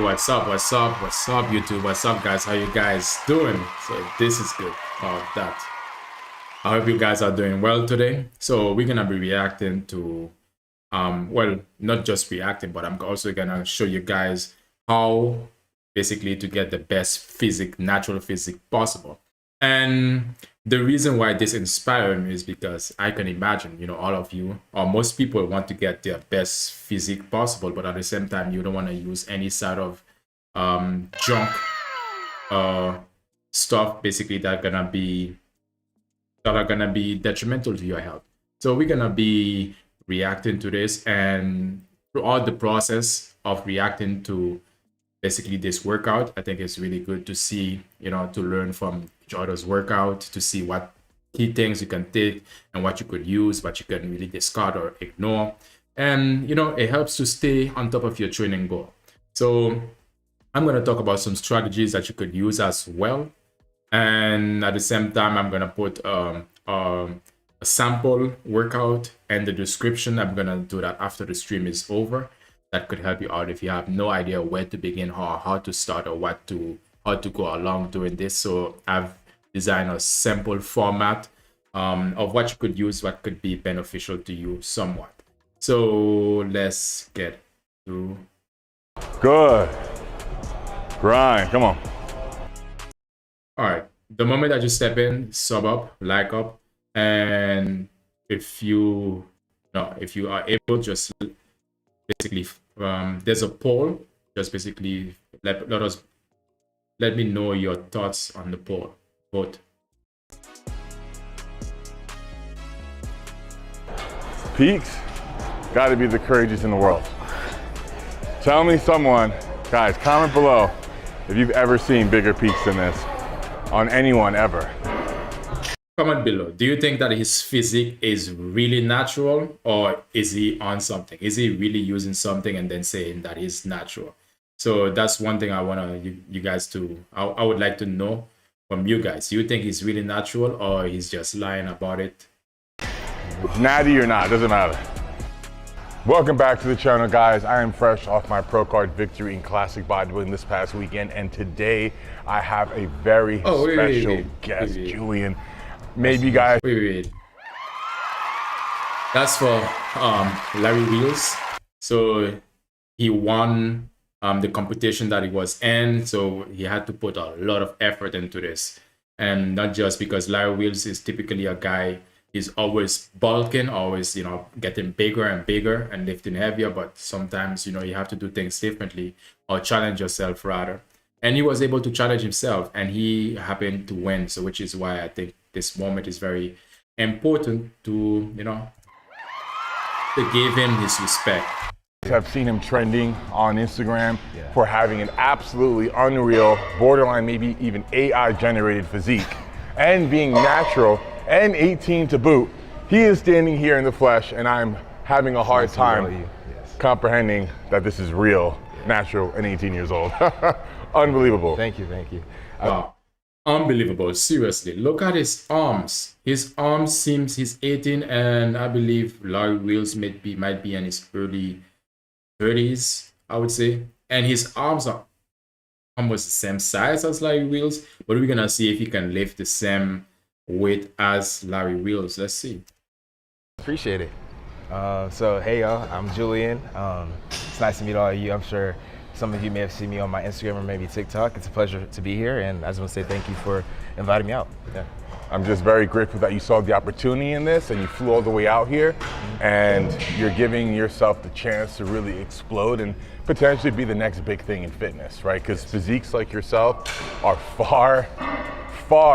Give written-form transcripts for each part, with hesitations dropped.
what's up? What's up? What's up, YouTube? What's up, guys? How you guys doing? So this is good. That. I hope you guys are doing well today. So we're gonna be reacting to, well, not just reacting, but I'm also gonna show you guys how basically to get the best natural physique possible. And the reason why this inspired me is because I can imagine, all of you or most people want to get their best physique possible, but at the same time, you don't want to use any sort of junk stuff basically that are gonna be detrimental to your health. So we're gonna be reacting to this, and throughout the process of reacting to basically this workout, I think it's really good to see, to learn from each other's workout, to see what key things you can take and what you could use, what you can really discard or ignore. And, it helps to stay on top of your training goal. So I'm going to talk about some strategies that you could use as well. And at the same time, I'm going to put a sample workout in the description. I'm going to do that after the stream is over. That could help you out if you have no idea where to begin or how to start or how to go along doing this. So I've designed a simple format of what you could use, what could be beneficial to you somewhat. So let's get through. Good. Grind, come on. All right, the moment that you step in, sub up, like up, and if you are able, just basically there's a poll. Just basically let me know your thoughts on the poll. Vote. Peaks got to be the courageous in the world. Tell me someone, guys, comment below if you've ever seen bigger peaks than this on anyone ever. Comment below. Do you think that his physique is really natural, or is he on something? Is he really using something and then saying that he's natural? So that's one thing I want you guys to, I would like to know from you guys. Do you think he's really natural, or he's just lying about it? Natty or not, doesn't matter. Welcome back to the channel, guys. I am fresh off my pro card victory in classic bodybuilding this past weekend, and today I have a very special guest, Julian. Maybe you guys. Wait. That's for Larry Wheels. So he won the competition that he was in. So he had to put a lot of effort into this, and not just because Larry Wheels is typically a guy. He's always bulking, always, getting bigger and bigger and lifting heavier. But sometimes, you have to do things differently or challenge yourself rather. And he was able to challenge himself, and he happened to win. So which is why I think this moment is very important to, to give him his respect. I've seen him trending on Instagram for having an absolutely unreal, borderline, maybe even AI generated physique and being natural and 18 to boot. He is standing here in the flesh, and I'm having a hard time comprehending that this is real, natural, and 18 years old. Unbelievable. Thank you. Wow. Unbelievable. Seriously, look at his arms. His arms seems he's 18, and I believe Larry Wheels might be in his early 30s, I would say. And his arms are almost the same size as Larry Wheels, but we're gonna see if he can lift the same weight as Larry Wheels. Let's see. Appreciate it. So hey y'all, I'm Julian. It's nice to meet all of you. I'm sure some of you may have seen me on my Instagram or maybe TikTok. It's a pleasure to be here, and I just want to say thank you for inviting me out. Yeah. I'm just very grateful that you saw the opportunity in this and you flew all the way out here, and you're giving yourself the chance to really explode and potentially be the next big thing in fitness, right? Because physiques like yourself are far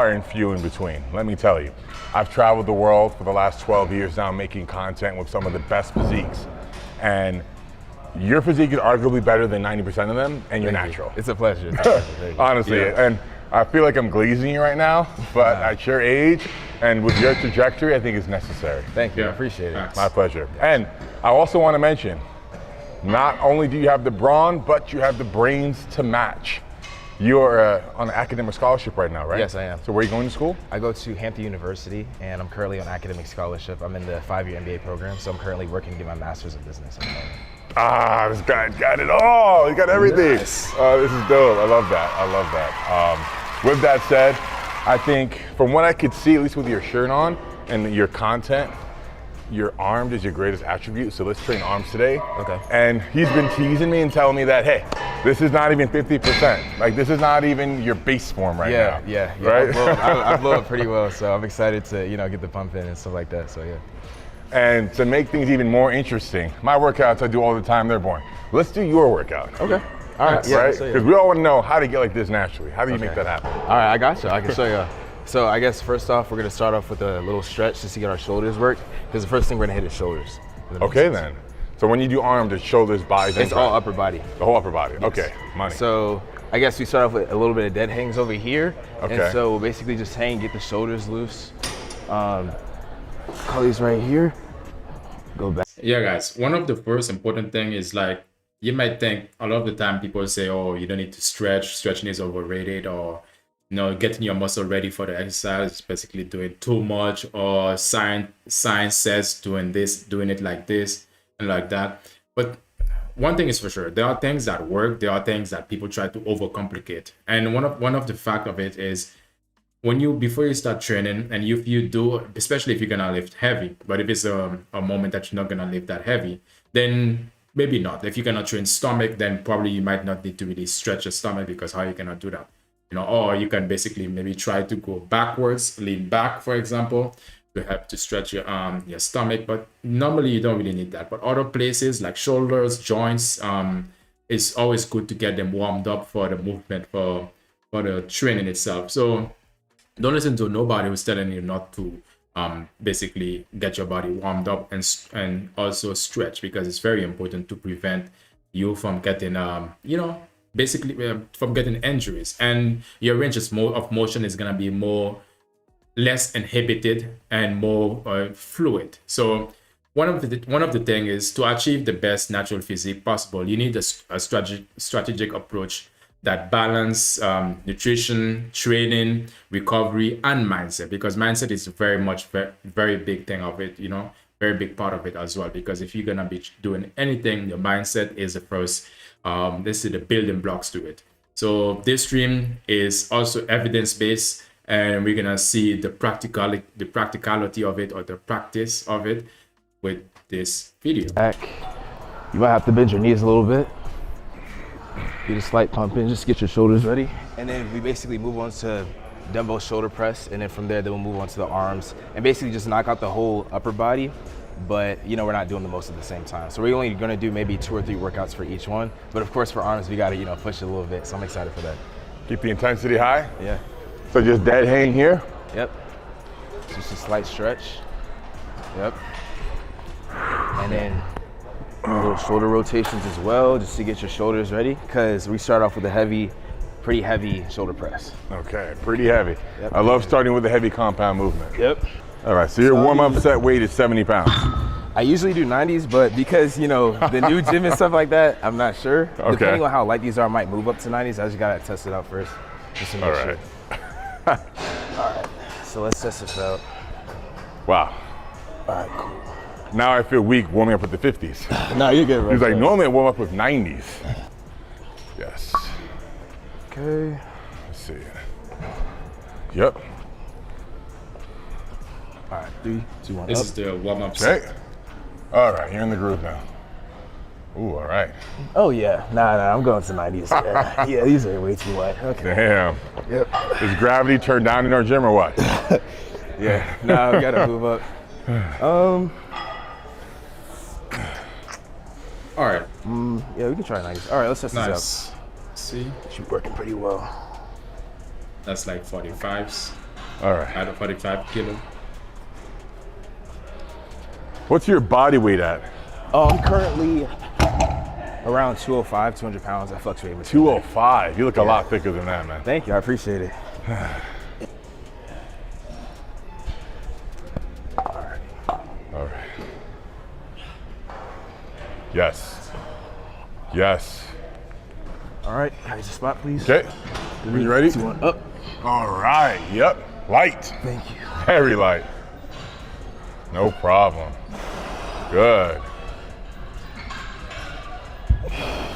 and few in between. Let me tell you, I've traveled the world for the last 12 years now making content with some of the best physiques, and your physique is arguably better than 90% of them, and you're natural. It's a pleasure. Honestly, and I feel like I'm glazing you right now, but at your age and with your trajectory, I think it's necessary. Thank you, I appreciate it. My pleasure. And I also want to mention, not only do you have the brawn, but you have the brains to match. You're on an academic scholarship right now, right? Yes, I am. So where are you going to school? I go to Hampton University, and I'm currently on academic scholarship. I'm in the 5-year MBA program, so I'm currently working to get my master's in business at the moment. This guy got it all. He got everything. Nice. This is dope. I love that. With that said, I think from what I could see, at least with your shirt on and your content, your arms is your greatest attribute. So let's train arms today. Okay. And he's been teasing me and telling me that, hey, this is not even 50%. Like, this is not even your base form right now. Yeah. Right? I blow up pretty well, so I'm excited to get the pump in and stuff like that. So yeah. And to make things even more interesting, my workouts I do all the time, they're boring. Let's do your workout. Okay. All right. Yeah. Right? So, Because we all want to know how to get like this naturally. How do you make that happen? All right, I got you. I can show you. So I guess first off, we're gonna start off with a little stretch just to get our shoulders worked. Because the first thing we're gonna hit is shoulders. Okay then. So when you do arms, it's shoulders, bodies, and It's all upper body. the whole upper body. Okay, money. So I guess we start off with a little bit of dead hangs over here. Okay. And so we'll basically just hang, get the shoulders loose. Call these right here. Go back. Yeah, guys, one of the first important thing is like, you might think a lot of the time people say, oh, you don't need to stretch, stretching is overrated, or getting your muscle ready for the exercise is basically doing too much, or science says doing this, doing it like this and like that. But one thing is for sure, there are things that work, there are things that people try to overcomplicate. And one of the fact of it is, before you start training, and if you do, especially if you're gonna lift heavy, but if it's a moment that you're not gonna lift that heavy, then maybe not. If you're gonna train stomach, then probably you might not need to really stretch your stomach, because how you cannot do that? Or you can basically maybe try to go backwards, lean back, for example, to help to stretch your stomach. But normally you don't really need that. But other places like shoulders, joints, it's always good to get them warmed up for the movement, for the training itself. So don't listen to nobody who's telling you not to basically get your body warmed up and also stretch, because it's very important to prevent you from getting from getting injuries, and your range of motion is gonna be less inhibited and more fluid. So one of the thing is, to achieve the best natural physique possible, you need a strategic approach that balance nutrition, training, recovery, and mindset, because mindset is very big thing of it, very big part of it as well. Because if you're gonna be doing anything, your mindset is the first, this is the building blocks to it. So this stream is also evidence-based, and we're gonna see the practicality of it, or the practice of it, with this video. Back. You might have to bend your knees a little bit. Get a slight pump in, just get your shoulders ready. And then we basically move on to dumbbell shoulder press, and then from there, we'll move on to the arms, and basically just knock out the whole upper body. But we're not doing the most at the same time. So we're only gonna do maybe 2 or 3 workouts for each one. But of course for arms, we gotta, push it a little bit. So I'm excited for that. Keep the intensity high. Yeah. So just dead hang here. Yep. Just a slight stretch. Yep. And then little shoulder rotations as well, just to get your shoulders ready, because we start off with a pretty heavy shoulder press. Okay, pretty heavy. Yep. I love starting with a heavy compound movement. Yep. All right, so your warm-up set weight is 70 pounds. I usually do 90s, but because, the new gym and stuff like that, I'm not sure. Okay. Depending on how light these are, I might move up to 90s. I just gotta test it out first, just to make sure. All right, so let's test this out. Wow. All right, cool. Now I feel weak warming up with the 50s. No, you're good, bro. He's like, normally I warm up with 90s. Yes. Okay. Let's see. Yep. All right, 3, 2, 1. This up. is the warm-up Okay. set. All right, you're in the groove now. Ooh, all right. Oh yeah, nah, I'm going to 90s. Yeah, these are way too wide. Okay. Damn. Yep. Is gravity turned down in our gym or what? Yeah. Nah, we gotta move up. All right. Yeah, we can try 90s. All right, let's test this Nice. See, out. She's working pretty well. that's like 45s. All right. Out of 45 kilo. What's your body weight at? I'm currently around 205, 200 pounds. I fluctuate between 205. You look a lot thicker than that, man. Thank you, I appreciate it. All right. Yes. Yes. All right, here's the spot, please. Okay. Are you ready? 2, 1, up. All right. Yep. Light. Thank you. Very light. No problem. Good.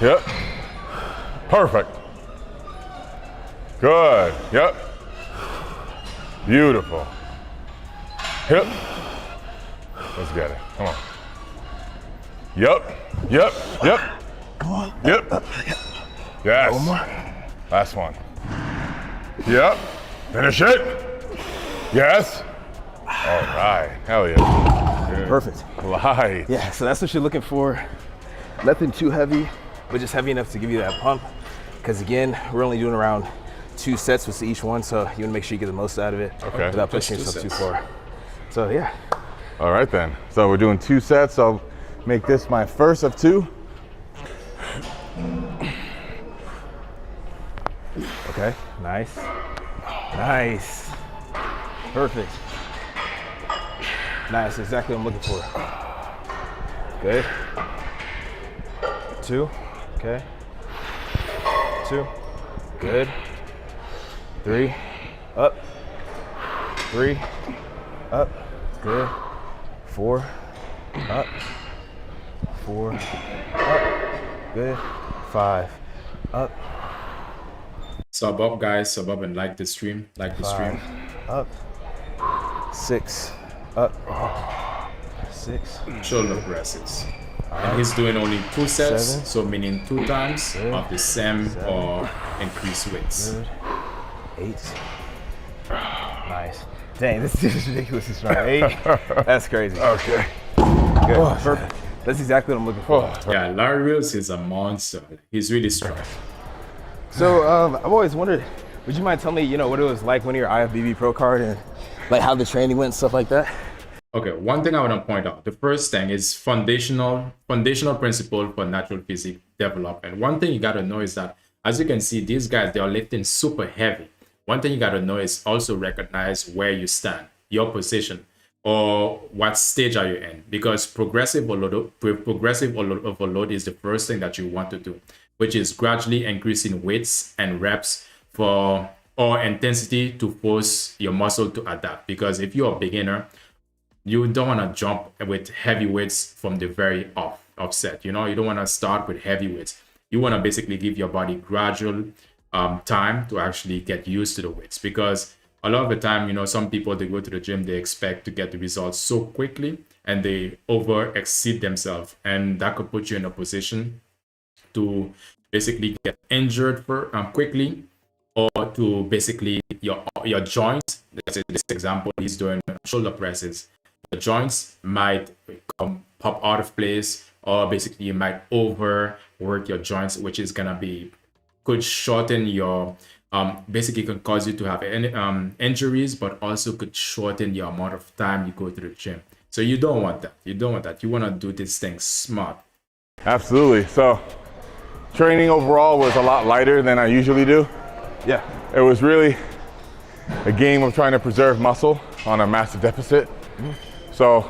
Yep. Perfect. Good. Yep. Beautiful. Yep. Let's get it. Come on. Yep. Yep. Yep. Come on. Yep. Yes. One more. Last one. Yep. Finish it. Yes. All right. Hell yeah. Good. Perfect. Light. Yeah, so that's what you're looking for. Nothing too heavy, but just heavy enough to give you that pump. Because again, we're only doing around 2 sets with each one, so you want to make sure you get the most out of it without pushing yourself too far. So yeah. All right then. So we're doing 2 sets. I'll make this my first of 2. Okay, nice. Nice. Perfect. Nice, exactly what I'm looking for. Good. 2, okay. 2, good. 3, up. 3, up, good. 4, up. 4, up, good. 5, up. Sub up, guys. Sub up and like the stream. Like the stream. 5, up. 6, up. 6. Shoulder presses. And he's doing only 2 sets, 7. so meaning 2 times of the same or increased weights. Good. 8. Nice. Dang, this is ridiculously strong. 8. That's crazy. Okay. Good. Perfect. That's exactly what I'm looking for. Yeah, Larry Wills is a monster. He's really strong. So I've always wondered, would you mind telling me, what it was like when your IFBB Pro card and like how the training went and stuff like that? Okay, one thing I want to point out. The first thing is foundational principle for natural physique development. One thing you got to know is that, as you can see, these guys, they are lifting super heavy. One thing you got to know is also recognize where you stand, your position, or what stage are you in. Because progressive overload is the first thing that you want to do, which is gradually increasing weights and reps or intensity to force your muscle to adapt. Because if you're a beginner, you don't want to jump with heavy weights from the very offset. You don't want to start with heavy weights. You want to basically give your body gradual time to actually get used to the weights, because a lot of the time, some people, they go to the gym, they expect to get the results so quickly and they over exceed themselves, and that could put you in a position to basically get injured quickly, or to basically your joints. This example, he's doing shoulder presses. The joints might pop out of place, or basically you might overwork your joints, which is could shorten your basically could cause you to have injuries, but also could shorten your amount of time you go to the gym. So you don't want that. You want to do this thing smart. Absolutely. So training overall was a lot lighter than I usually do. Yeah. It was really a game of trying to preserve muscle on a massive deficit. Mm-hmm. So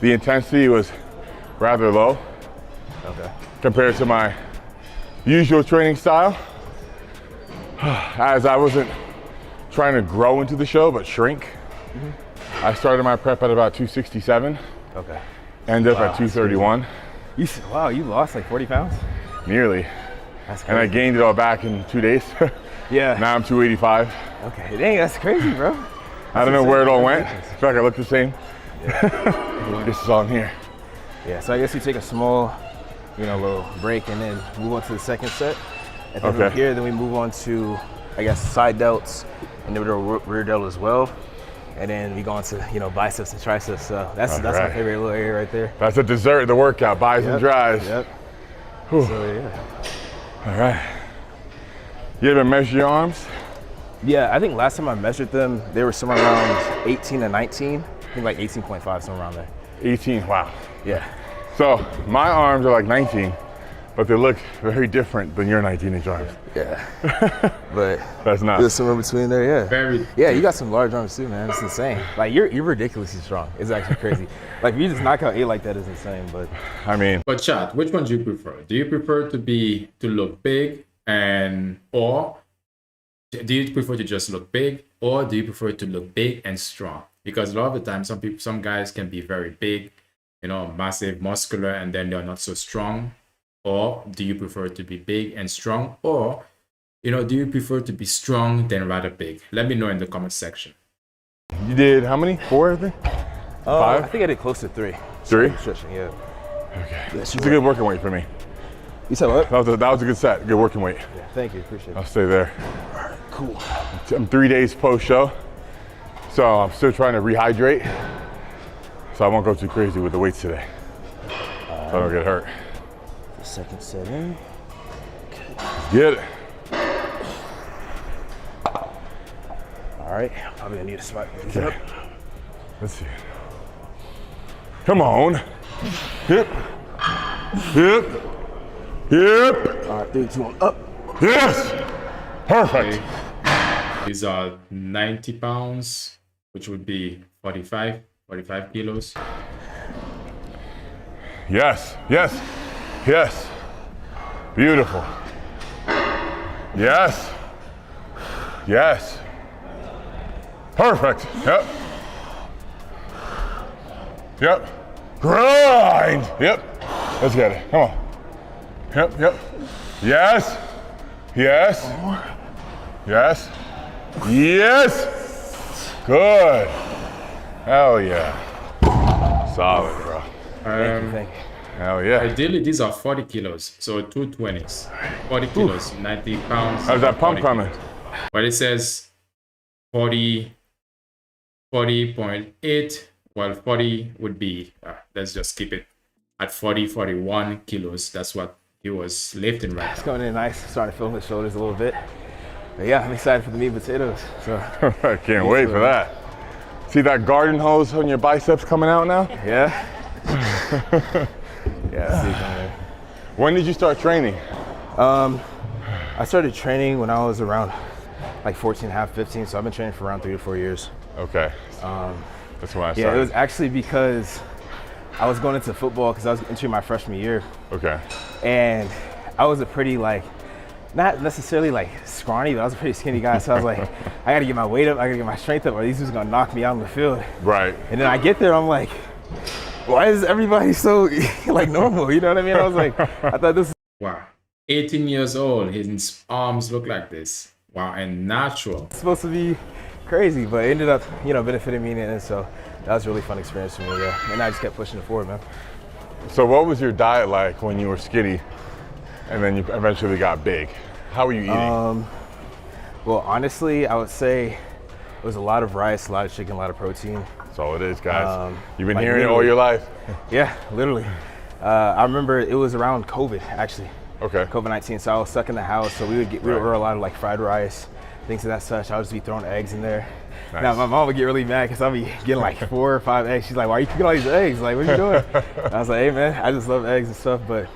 the intensity was rather low compared to my usual training style, as I wasn't trying to grow into the show but shrink. Mm-hmm. I started my prep at about 267. Okay. Ended up at 231. Wow, you lost like 40 pounds? Nearly. That's crazy. And I gained it all back in 2 days. Yeah. Now I'm 285. Okay, dang, that's crazy, bro. I don't know where it all went. I feel like I look the same. Yeah. This is all in here. Yeah, so I guess you take a small, little break and then move on to the second set. And then from here, then we move on to, I guess, side delts and then rear delt as well. And then we go on to, biceps and triceps. So that's my favorite little area right there. That's a dessert of the workout, buys and dries. Yep. Whew. So yeah. All right. You ever measure your arms? Yeah, I think last time I measured them, they were somewhere around 18 to 19. I think like 18.5, somewhere around there. 18, wow. Yeah. So my arms are like 19, but they look very different than your 19-inch arms. Yeah. But that's not. There's somewhere between there, yeah. Very. Yeah, you got some large arms too, man. It's insane. Like you're ridiculously strong. It's actually crazy. Like if you just knock out 8 like that is insane. But I mean. But chat, which one do you prefer? Do you prefer to look big or do you prefer to just look big, or do you prefer to look big and strong? Because a lot of the time, some guys can be very big, massive, muscular, and then they're not so strong. or do you prefer to be big and strong, or do you prefer to be strong than rather big? Let me know in the comment section. You did how many? 4, I think? 5? I think I did close to 3. 3? Stretching, yeah. Okay. It's a good working weight for me. You said what? That was a good set, good working weight. Yeah, thank you, appreciate it. I'll stay there. All right, cool. I'm 3 days post-show, so I'm still trying to rehydrate. So I won't go too crazy with the weights today, so I don't get hurt. The second set in. Get it. All right, probably gonna need a spot. Okay. Let's see. Come on. Hip. Hip. Hip. All right, 3, 2, 1, up. Yes. Perfect. These are 90 pounds, which would be 45 kilos. Yes. Yes. Yes. Beautiful. Yes. Yes. Perfect. Yep. Yep. Grind. Yep. Let's get it. Come on. Yep. Yep. Yes. Yes. Yes. Yes. Good. Hell yeah. Solid, bro. Thank you. Hell yeah. Ideally, these are 40 kilos, so 2 20s. 40 kilos, 90 pounds. How's that pump 40 coming? kilos. But it says 40.8. Well, 40 would be, let's just keep it at 41 kilos. That's what he was lifting right It's now. coming in nice. Starting to feel the shoulders a little bit. But yeah, I'm excited for the meat and potatoes. So I can't wait for that. See that garden hose on your biceps coming out now? yeah. Yeah, I see it coming in. When did you start training? I started training when I was around like 14 and a half, 15. So I've been training for around 3 to 4 years. Okay. That's when I started. Yeah, it was actually because I was going into football because I was entering my freshman year. Okay. And I was a pretty not necessarily scrawny, but I was a pretty skinny guy. So I was like, I gotta get my weight up, I gotta get my strength up, or these dudes gonna knock me out on the field. Right. And then I get there, I'm like, why is everybody so normal? You know what I mean? I was like, I thought this. Wow. 18 years old, his arms look like this. Wow, and natural. It's supposed to be crazy, but it ended up, benefiting me in it. And so that was a really fun experience for me, yeah. And I just kept pushing it forward, man. So what was your diet like when you were skinny and then you eventually got big? How were you eating? Well, honestly, I would say it was a lot of rice, a lot of chicken, a lot of protein. That's all it is, guys. You've been like hearing it all your life. Yeah, literally. I remember it was around COVID, actually. Okay. COVID-19, so I was stuck in the house, so we would order a lot of fried rice, things of that such. I would just be throwing eggs in there. Nice. Now my mom would get really mad because I'd be getting 4 or 5 eggs. She's like, "Why are you cooking all these eggs? What are you doing?" And I was like, "Hey man, I just love eggs and stuff." But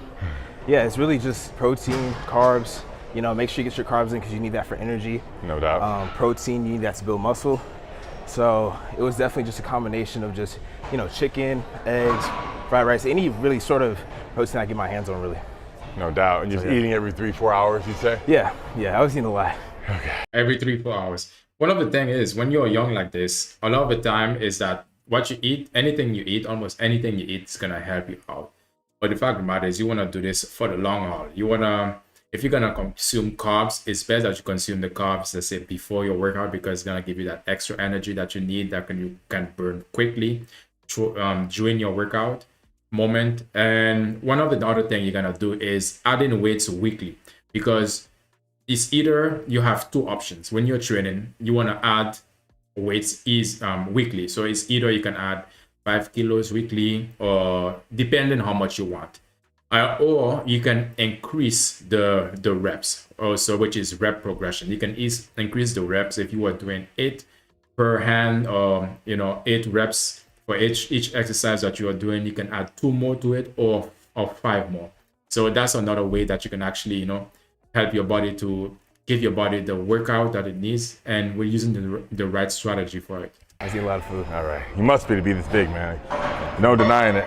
yeah, it's really just protein, carbs. Make sure you get your carbs in because you need that for energy. No doubt. Protein, you need that to build muscle. So it was definitely just a combination of just chicken, eggs, fried rice, any really sort of protein I get my hands on, really. No doubt. And just eating every 3-4 hours, you'd say? Yeah, I was eating a lot. Okay. Every 3-4 hours. One of the things is when you're young like this, a lot of the time is that what you eat, anything you eat, almost anything you eat is gonna help you out. But the fact of the matter is you wanna do this for the long haul. If you're gonna consume carbs, it's best that you consume the carbs, let's say, before your workout, because it's gonna give you that extra energy that you need that you can burn quickly during your workout moment. And one of the other things you're gonna do is adding weights weekly, because it's either you have 2 options. When you're training, you want to add weights weekly. So it's either you can add 5 kilos weekly, or depending how much you want, or you can increase the reps also, which is rep progression. You can increase the reps. If you are doing 8 per hand, or 8 reps for each exercise that you are doing, you can add 2 more to it, or 5 more. So that's another way that you can actually help your body to give your body the workout that it needs, and we're using the right strategy for it. I eat a lot of food. All right. You must be to be this big, man. No denying it.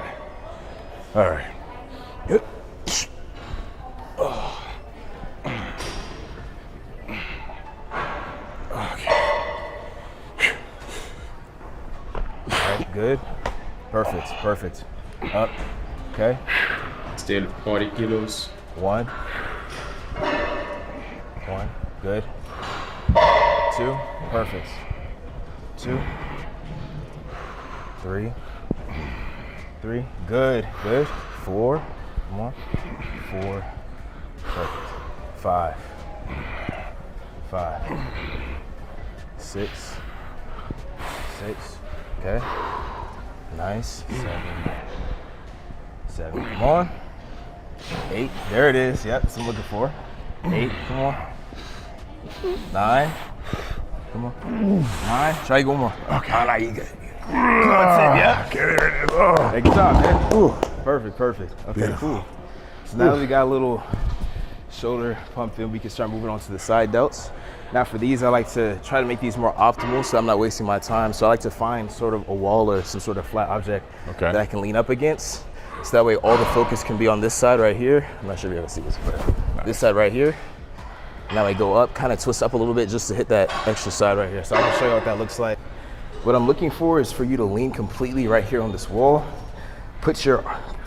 All right. Okay. All right, good. Perfect. Up. Okay. Still 40 kilos. One. Good. Two. Perfect. Two. Three. Good. Four. More. Four. Perfect. Five. Six. Okay. Nice. Seven. Come on. 8. There it is. Yep, that's what I'm looking for. 8. Come on. 9. Come on. 9. Try one more. Okay. All right, you good. That's it. Yeah. Get it. Oh. Hey, good job, man. Ooh. Perfect. Okay, Beautiful. cool. So now that we got a little shoulder pump in, we can start moving on to the side delts. Now for these, I like to try to make these more optimal so I'm not wasting my time. So I like to find sort of a wall or some sort of flat object that I can lean up against. So that way all the focus can be on this side right here. I'm not sure if you're able to see this, but this side right here. Now I go up, kind of twist up a little bit just to hit that extra side right here. So I can show you what that looks like. What I'm looking for is for you to lean completely right here on this wall. Start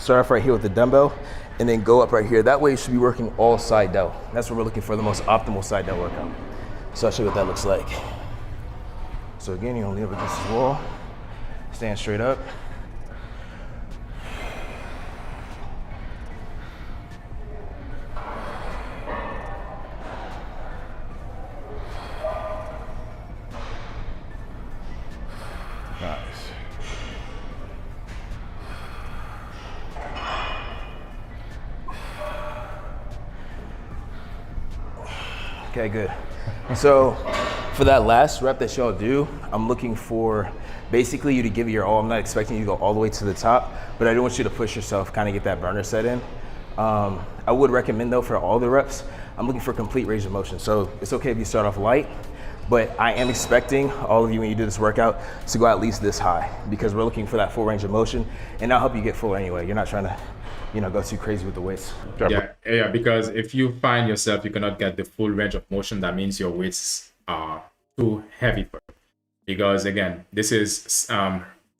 off right here with the dumbbell and then go up right here. That way you should be working all side delt. That's what we're looking for, the most optimal side delt workout. So I'll show you what that looks like. So again, you're gonna lean up against this wall, stand straight up. Nice. Okay, good. So for that last rep that y'all do, I'm looking for basically you to give it your all. I'm not expecting you to go all the way to the top, but I do want you to push yourself, kind of get that burner set in. I would recommend though for all the reps, I'm looking for complete range of motion. So it's okay if you start off light, but I am expecting all of you when you do this workout to go at least this high because we're looking for that full range of motion and that'll help you get full anyway. You're not trying to, go too crazy with the weights. Yeah, because if you find yourself you cannot get the full range of motion, that means your weights are too heavy for it. Because again, this is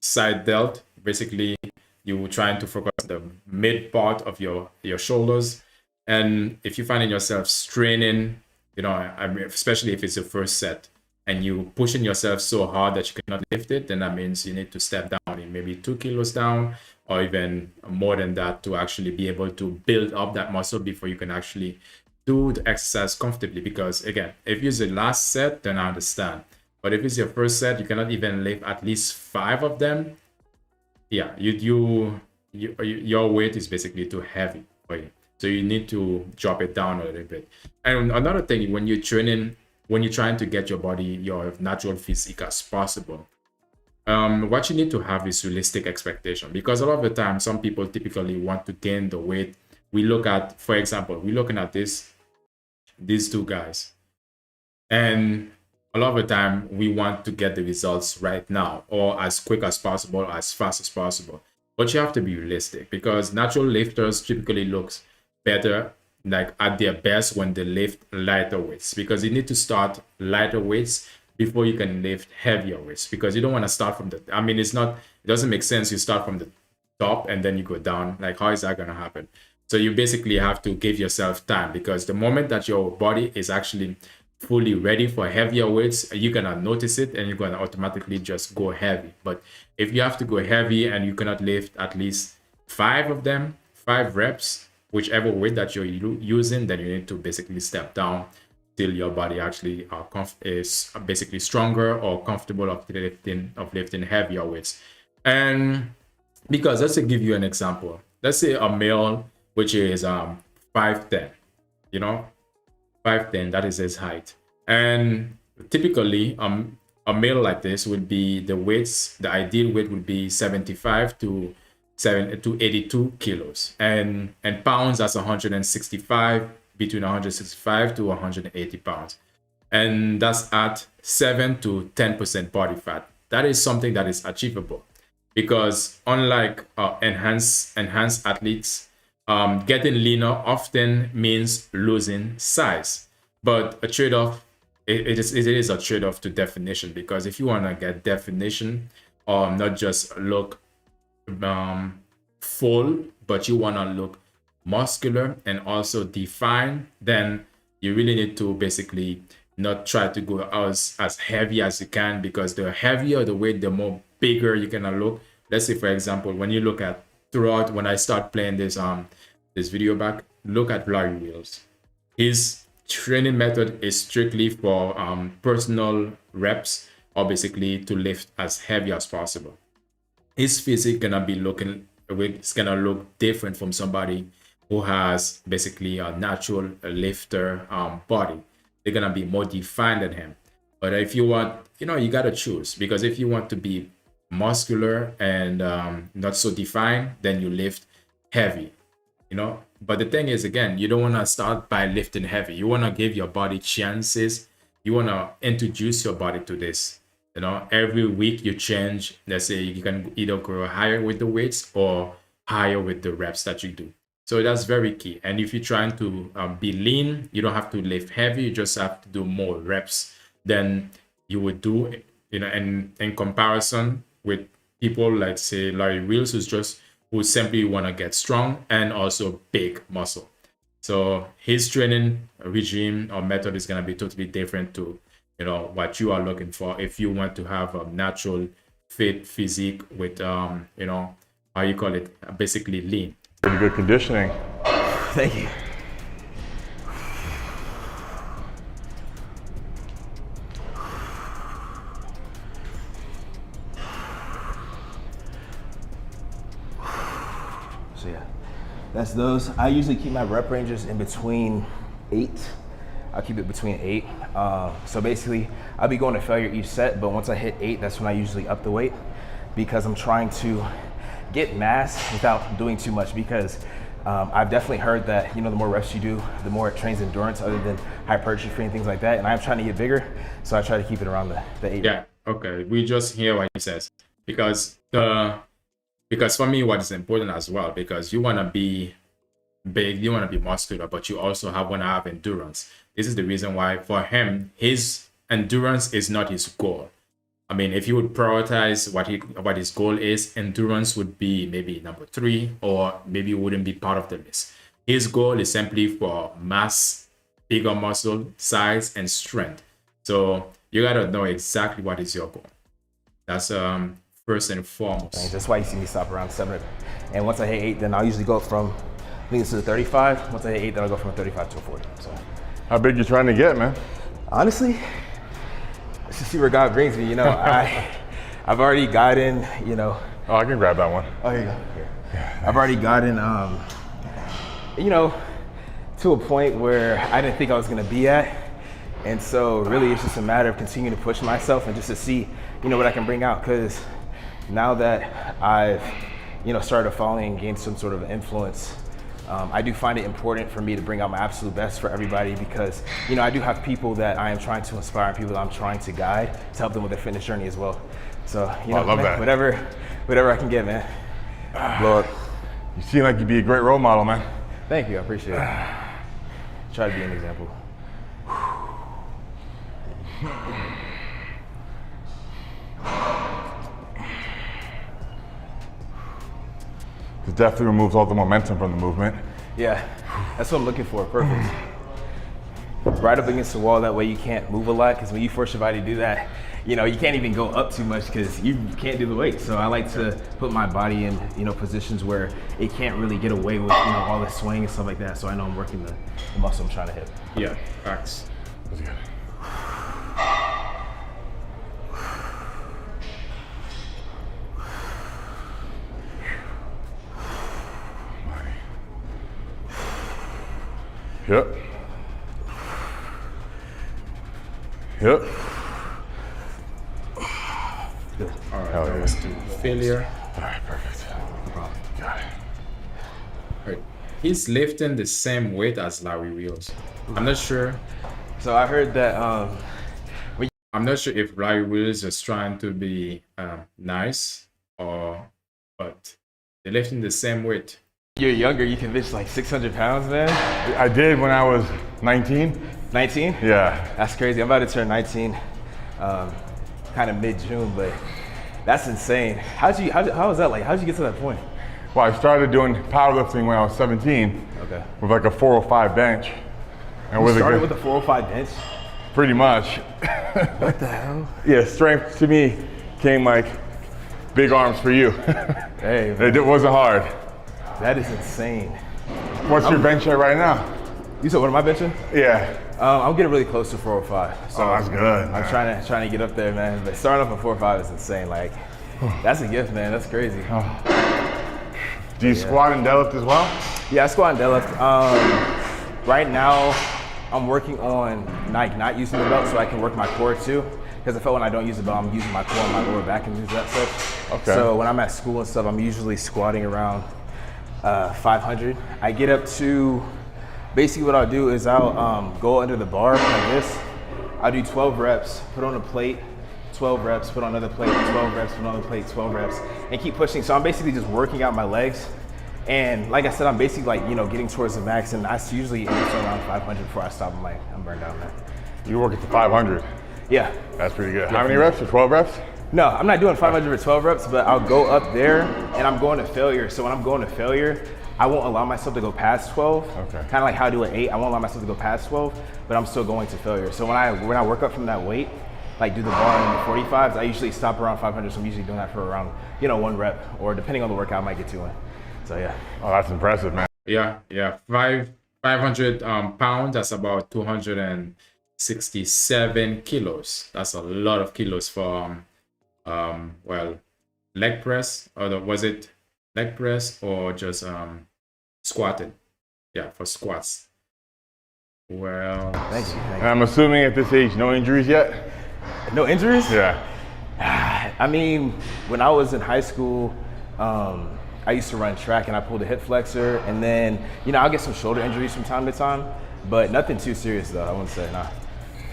side delt. Basically, you're trying to focus the mid part of your shoulders, and if you find yourself straining, especially if it's your first set, and you pushing yourself so hard that you cannot lift it, then that means you need to step down in maybe 2 kilos down or even more than that to actually be able to build up that muscle before you can actually do the exercise comfortably. Because again, if it's the last set, then I understand. But if it's your first set, you cannot even lift at least 5 of them. Yeah, your weight is basically too heavy for you. So you need to drop it down a little bit. And another thing, when you're training, when you're trying to get your body, your natural physique as possible, what you need to have is realistic expectation. Because a lot of the time, some people typically want to gain the weight. We look at, for example, we're looking at these two guys. And a lot of the time, we want to get the results right now or as quick as possible, as fast as possible. But you have to be realistic because natural lifters typically looks better, like at their best when they lift lighter weights, because you need to start lighter weights before you can lift heavier weights, because you don't want to start from it doesn't make sense you start from the top and then you go down. Like, how is that going to happen? So you basically have to give yourself time, because the moment that your body is actually fully ready for heavier weights, you're going to notice it and you're going to automatically just go heavy. But if you have to go heavy and you cannot lift at least 5 of them, 5 reps, whichever weight that you're using, then you need to basically step down till your body actually is basically stronger or comfortable of lifting heavier weights. And because, let's say, give you an example. Let's say a male which is 5'10", 5'10", that is his height. And typically a male like this would be, the ideal weight would be 75 to 82 kilos, and pounds, that's 165, between 165 to 180 pounds, and that's at 7 to 10% body fat. That is something that is achievable, because unlike enhanced athletes, getting leaner often means losing size. But a trade-off, it is a trade-off to definition, because if you want to get definition, not just look full, but you want to look muscular and also defined, then you really need to basically not try to go as heavy as you can, because the heavier the weight, the more bigger you can look. Let's say, for example, when you look at throughout when I start playing this video back, look at Larry Wheels. His training method is strictly for personal reps, or basically to lift as heavy as possible. His physique gonna be looking, it's gonna look different from somebody who has basically a natural lifter body. They're gonna be more defined than him. But if you want, you gotta choose, because if you want to be muscular and not so defined, then you lift heavy. But the thing is, again, you don't want to start by lifting heavy. You want to give your body chances. You want to introduce your body to this. Every week you change. Let's say you can either go higher with the weights or higher with the reps that you do. So that's very key. And if you're trying to be lean, you don't have to lift heavy. You just have to do more reps than you would do, in comparison with people like, say, Larry Wheels, who simply want to get strong and also big muscle. So his training regime or method is going to be totally different to what you are looking for if you want to have a natural fit physique with how you call it, basically lean. Pretty good conditioning. Thank you. So yeah, that's those. I usually keep my rep ranges in between 8. I'll keep it between 8. So basically, I'll be going to failure each set, but once I hit 8, that's when I usually up the weight, because I'm trying to get mass without doing too much, because I've definitely heard that, the more reps you do, the more it trains endurance other than hypertrophy and things like that. And I'm trying to get bigger, so I try to keep it around the 8. Yeah, okay. We just hear what he says, because for me, what is important as well, because you want to be big, you want to be muscular, but you also want to have endurance. This is the reason why for him, his endurance is not his goal. I mean, if you would prioritize what his goal is, endurance would be maybe number 3, or maybe it wouldn't be part of the list. His goal is simply for mass, bigger muscle, size, and strength. So you gotta know exactly what is your goal. That's first and foremost. That's why you see me stop around 7. And once I hit 8, then I'll usually go from, I think it's to the 35. Once I hit 8, then I'll go from a 35 to a 40. So, how big you trying to get, man? Honestly, let's just see where God brings me. I've already gotten, Oh, I can grab that one. Oh, here you go. Here. I've already gotten, to a point where I didn't think I was gonna be at. And so really it's just a matter of continuing to push myself and just to see, what I can bring out. Because now that I've, started following and gained some sort of influence, I do find it important for me to bring out my absolute best for everybody, because, I do have people that I am trying to inspire and people that I'm trying to guide to help them with their fitness journey as well. So, I love that. Whatever I can get, man. Blow up. You seem like you'd be a great role model, man. Thank you, I appreciate it. Try to be an example. It definitely removes all the momentum from the movement. Yeah, that's what I'm looking for, perfect. Right up against the wall, that way you can't move a lot, because when you force your body to do that, you can't even go up too much because you can't do the weight. So I like to put my body in, positions where it can't really get away with, all the swing and stuff like that. So I know I'm working the muscle I'm trying to hit. Yeah, facts. That's good. Yep. Yep. Good. All right, Hell that yeah. was to failure. All right, perfect. No problem. Got it. All right. He's lifting the same weight as Larry Wheels. I'm not sure. So I heard that I'm not sure if Larry Wheels is trying to be nice, but they're lifting the same weight. you're younger, you can bench like 600 pounds, man. I did when I was 19. 19? Yeah. That's crazy. I'm about to turn 19 kind of mid-June, but that's insane. How was that like? How'd you get to that point? Well, I started doing powerlifting when I was 17 Okay. with like a 405 bench. And You started with a 405 bench? pretty much. What the hell? Yeah, strength to me came like big arms for you. Hey, man, It wasn't hard. that is insane. What's your bench at right now? You said, what am I benching? Yeah. I'm getting really close to 405. So Oh, that's good. I'm trying to get up there, man. But starting off at 405 is insane. Like, that's a gift, man. That's crazy. Do you squat and deadlift as well? Yeah, I squat and deadlift. Right now, I'm working on not using the belt so I can work my core too. Because I feel when I don't use the belt, I'm using my core and my lower back and things of that such. Okay. So when I'm at school and stuff, I'm usually squatting around 500. I get up to, basically what I'll do is I'll go under the bar like this. I'll do 12 reps, put on a plate, 12 reps, put on another plate, 12 reps, put on another plate, 12 reps, and keep pushing. So I'm basically just working out my legs. And like I said, I'm basically like, getting towards the max, and I usually end up around 500 before I stop. I'm burned out, man. You work at the 500. Yeah. That's pretty good. How many reps? 12 reps? No, I'm not doing 500 or 12 reps, but I'll go up there and I'm going to failure. So when I'm going to failure, I won't allow myself to go past 12. Okay. Kind of like how I do at 8. I won't allow myself to go past 12, but I'm still going to failure. So when I work up from that weight, like do the bar and the 45s, I usually stop around 500. So I'm usually doing that for around, 1 rep, or depending on the workout, I might get 2 in. So yeah. Oh, that's impressive, man. Yeah. 500 pounds. That's about 267 kilos. That's a lot of kilos for leg press, or was it leg press or just squatting? Yeah, for squats. Well, Thank you. And I'm assuming at this age, no injuries yet? No injuries? Yeah. I mean, when I was in high school, I used to run track and I pulled a hip flexor, and then, I'll get some shoulder injuries from time to time, but nothing too serious though, I wouldn't say, nah.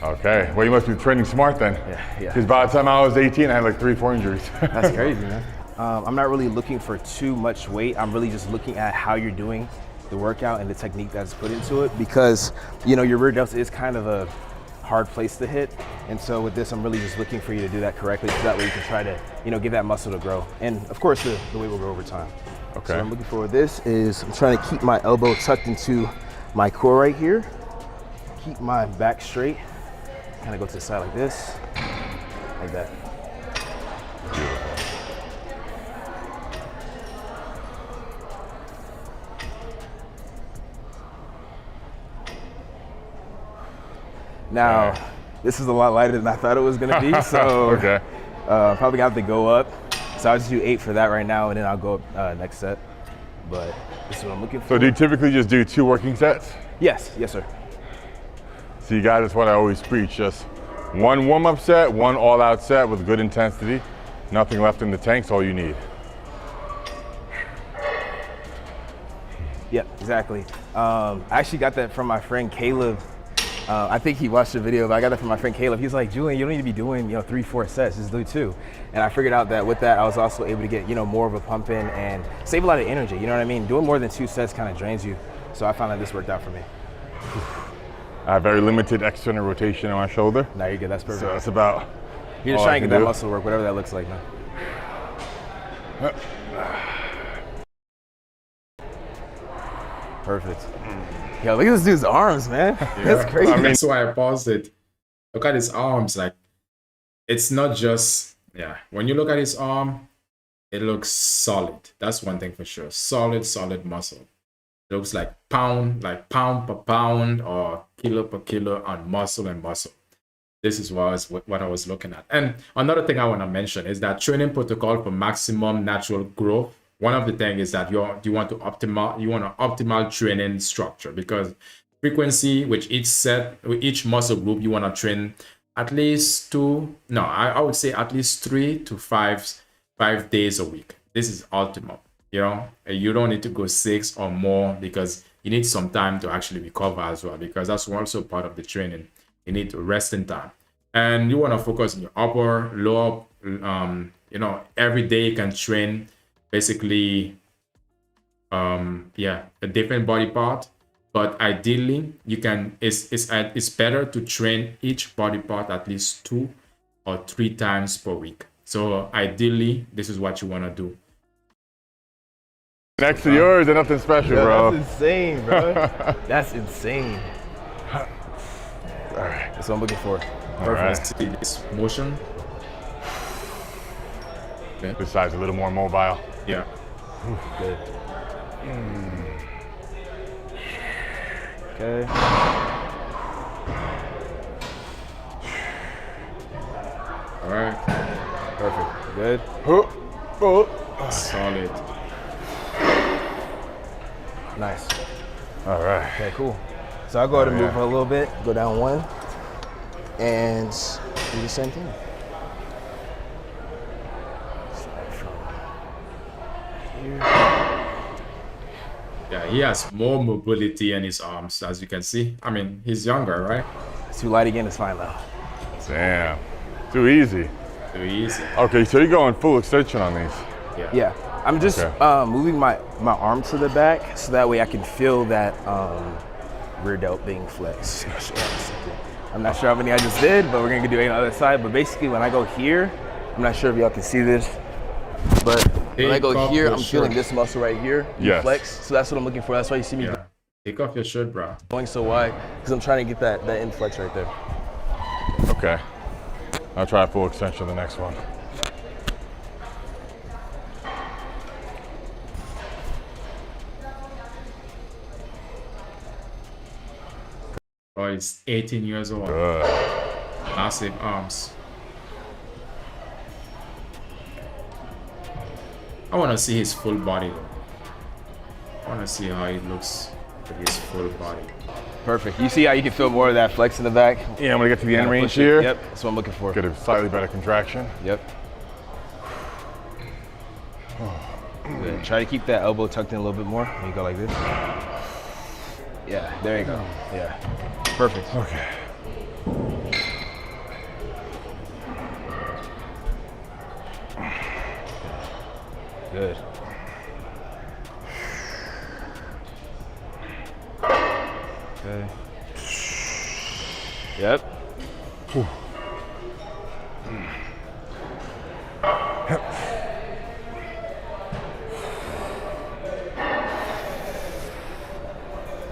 Okay. Well, you must be training smart then. Yeah. Because by the time I was 18, I had like 3-4 injuries. That's crazy, man. I'm not really looking for too much weight. I'm really just looking at how you're doing the workout and the technique that's put into it, because, your rear delts is kind of a hard place to hit. And so with this, I'm really just looking for you to do that correctly, so that way you can try to, get that muscle to grow. And of course, the weight will grow over time. Okay. So what I'm looking for with this is I'm trying to keep my elbow tucked into my core right here. Keep my back straight. Kind of go to the side like this, like that. Now, this is a lot lighter than I thought it was gonna be, so Okay. probably gonna have to go up. So I'll just do 8 for that right now, and then I'll go up next set. But this is what I'm looking for. So do you typically just do 2 working sets? Yes, sir. See, guys, that's what I always preach. Just 1 warm-up set, 1 all-out set with good intensity. Nothing left in the tank's all you need. Yep, exactly. I actually got that from my friend Caleb. I think he watched the video, but I got that from my friend Caleb. He's like, Julian, you don't need to be doing 3-4 sets, just do 2. And I figured out that with that, I was also able to get more of a pump in and save a lot of energy. You know what I mean? Doing more than 2 sets kind of drains you. So I found that this worked out for me. I have very limited external rotation on my shoulder. Now you're good. That's perfect. So that's about You're just all I trying to can get that do. muscle work, whatever that looks like, man. Perfect. Yo, look at this dude's arms, man. That's crazy. I mean, that's why I paused it. Look at his arms. Like, it's not just, when you look at his arm, it looks solid. That's one thing for sure. Solid muscle. It looks like pound per pound or kilo per kilo on muscle and muscle. This is what I was looking at. And another thing I want to mention is that training protocol for maximum natural growth. One of the things is that you want an optimal training structure, because frequency with each set, with each muscle group, you want to train at least I would say at least 3 to 5 days a week. This is optimal. You don't need to go 6 or more, because you need some time to actually recover as well, because that's also part of the training. You need to rest in time, and you want to focus on your upper, lower. Every day you can train basically a different body part, but ideally it's better to train each body part at least 2 or 3 times per week. So ideally, this is what you want to do. Next to yours, and nothing special, bro. That's insane, bro. That's insane. All right, that's what I'm looking for. All right. See this motion. Okay. This side's a little more mobile. Yeah. Good. Okay. All right. Perfect. Good. Solid. Nice. All right. Okay, cool. So I'll go ahead and move a little bit, go down one, and do the same thing. Start from here. Yeah, he has more mobility in his arms, as you can see. I mean, he's younger, right? It's too light again, it's fine though. Damn. Too easy. Too easy. Okay, so you're going full extension on these. Yeah, I'm just Okay. moving my arm to the back so that way I can feel that rear delt being flexed. I'm not sure how many I just did, but we're gonna do it on the other side. But basically, when I go here, I'm not sure if y'all can see this, but when I go here, I'm feeling this muscle right here flex. So that's what I'm looking for. That's why you see me Yeah. Take off your shirt, bro. going so wide, because I'm trying to get that inflex right there. Okay. I'll try full extension the next one. Oh, he's 18 years old. Good. Massive arms. I want to see his full body though. I want to see how he looks with his full body. Perfect. You see how you can feel more of that flex in the back? Yeah, I'm gonna get to the end Gotta range push it. here. Yep, that's what I'm looking for. Get a slightly better contraction. Yep. Good. Try to keep that elbow tucked in a little bit more. You go like this. Yeah, there you go. Yeah. Perfect. Okay. Good. Okay. Yep.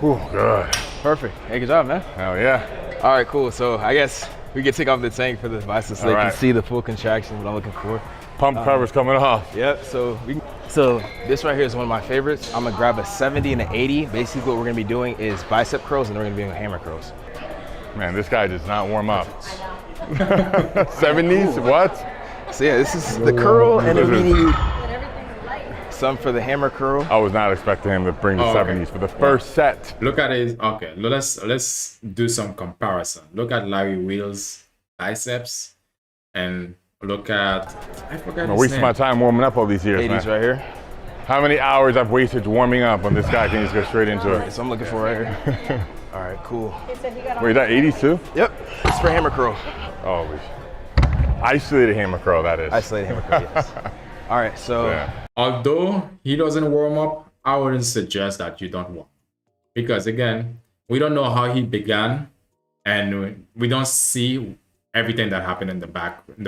Ooh, good. Perfect. Hey, good job, man. Hell yeah. All right, cool. So I guess we can take off the tank for the biceps so they can see the full contraction, what I'm looking for. Pump cover's coming off. Yep, so this right here is one of my favorites. I'm gonna grab a 70 and an 80. Basically what we're gonna be doing is bicep curls and we're gonna be doing hammer curls. Man, this guy does not warm up. 70s? What? So yeah, this is the curl and then we need But everything's light. some for the hammer curl. I was not expecting him to bring the Oh, okay. 70s for the first set. Look at his. Okay, let's do some comparison. Look at Larry Wheels' biceps, and look at I forgot I'm his wasting name. my time warming up all these years, 80s man. right here. How many hours I've wasted warming up on this guy can just go straight into it. So I'm looking for right here. All right, cool. He said he got Wait, that 80s too? Yep, it's for hammer curl. Oh, isolated hammer curl, that is. Isolated hammer curl, yes. All right, so Yeah. Although he doesn't warm up, I wouldn't suggest that you don't warm, because again, we don't know how he began, and we don't see everything that happened in the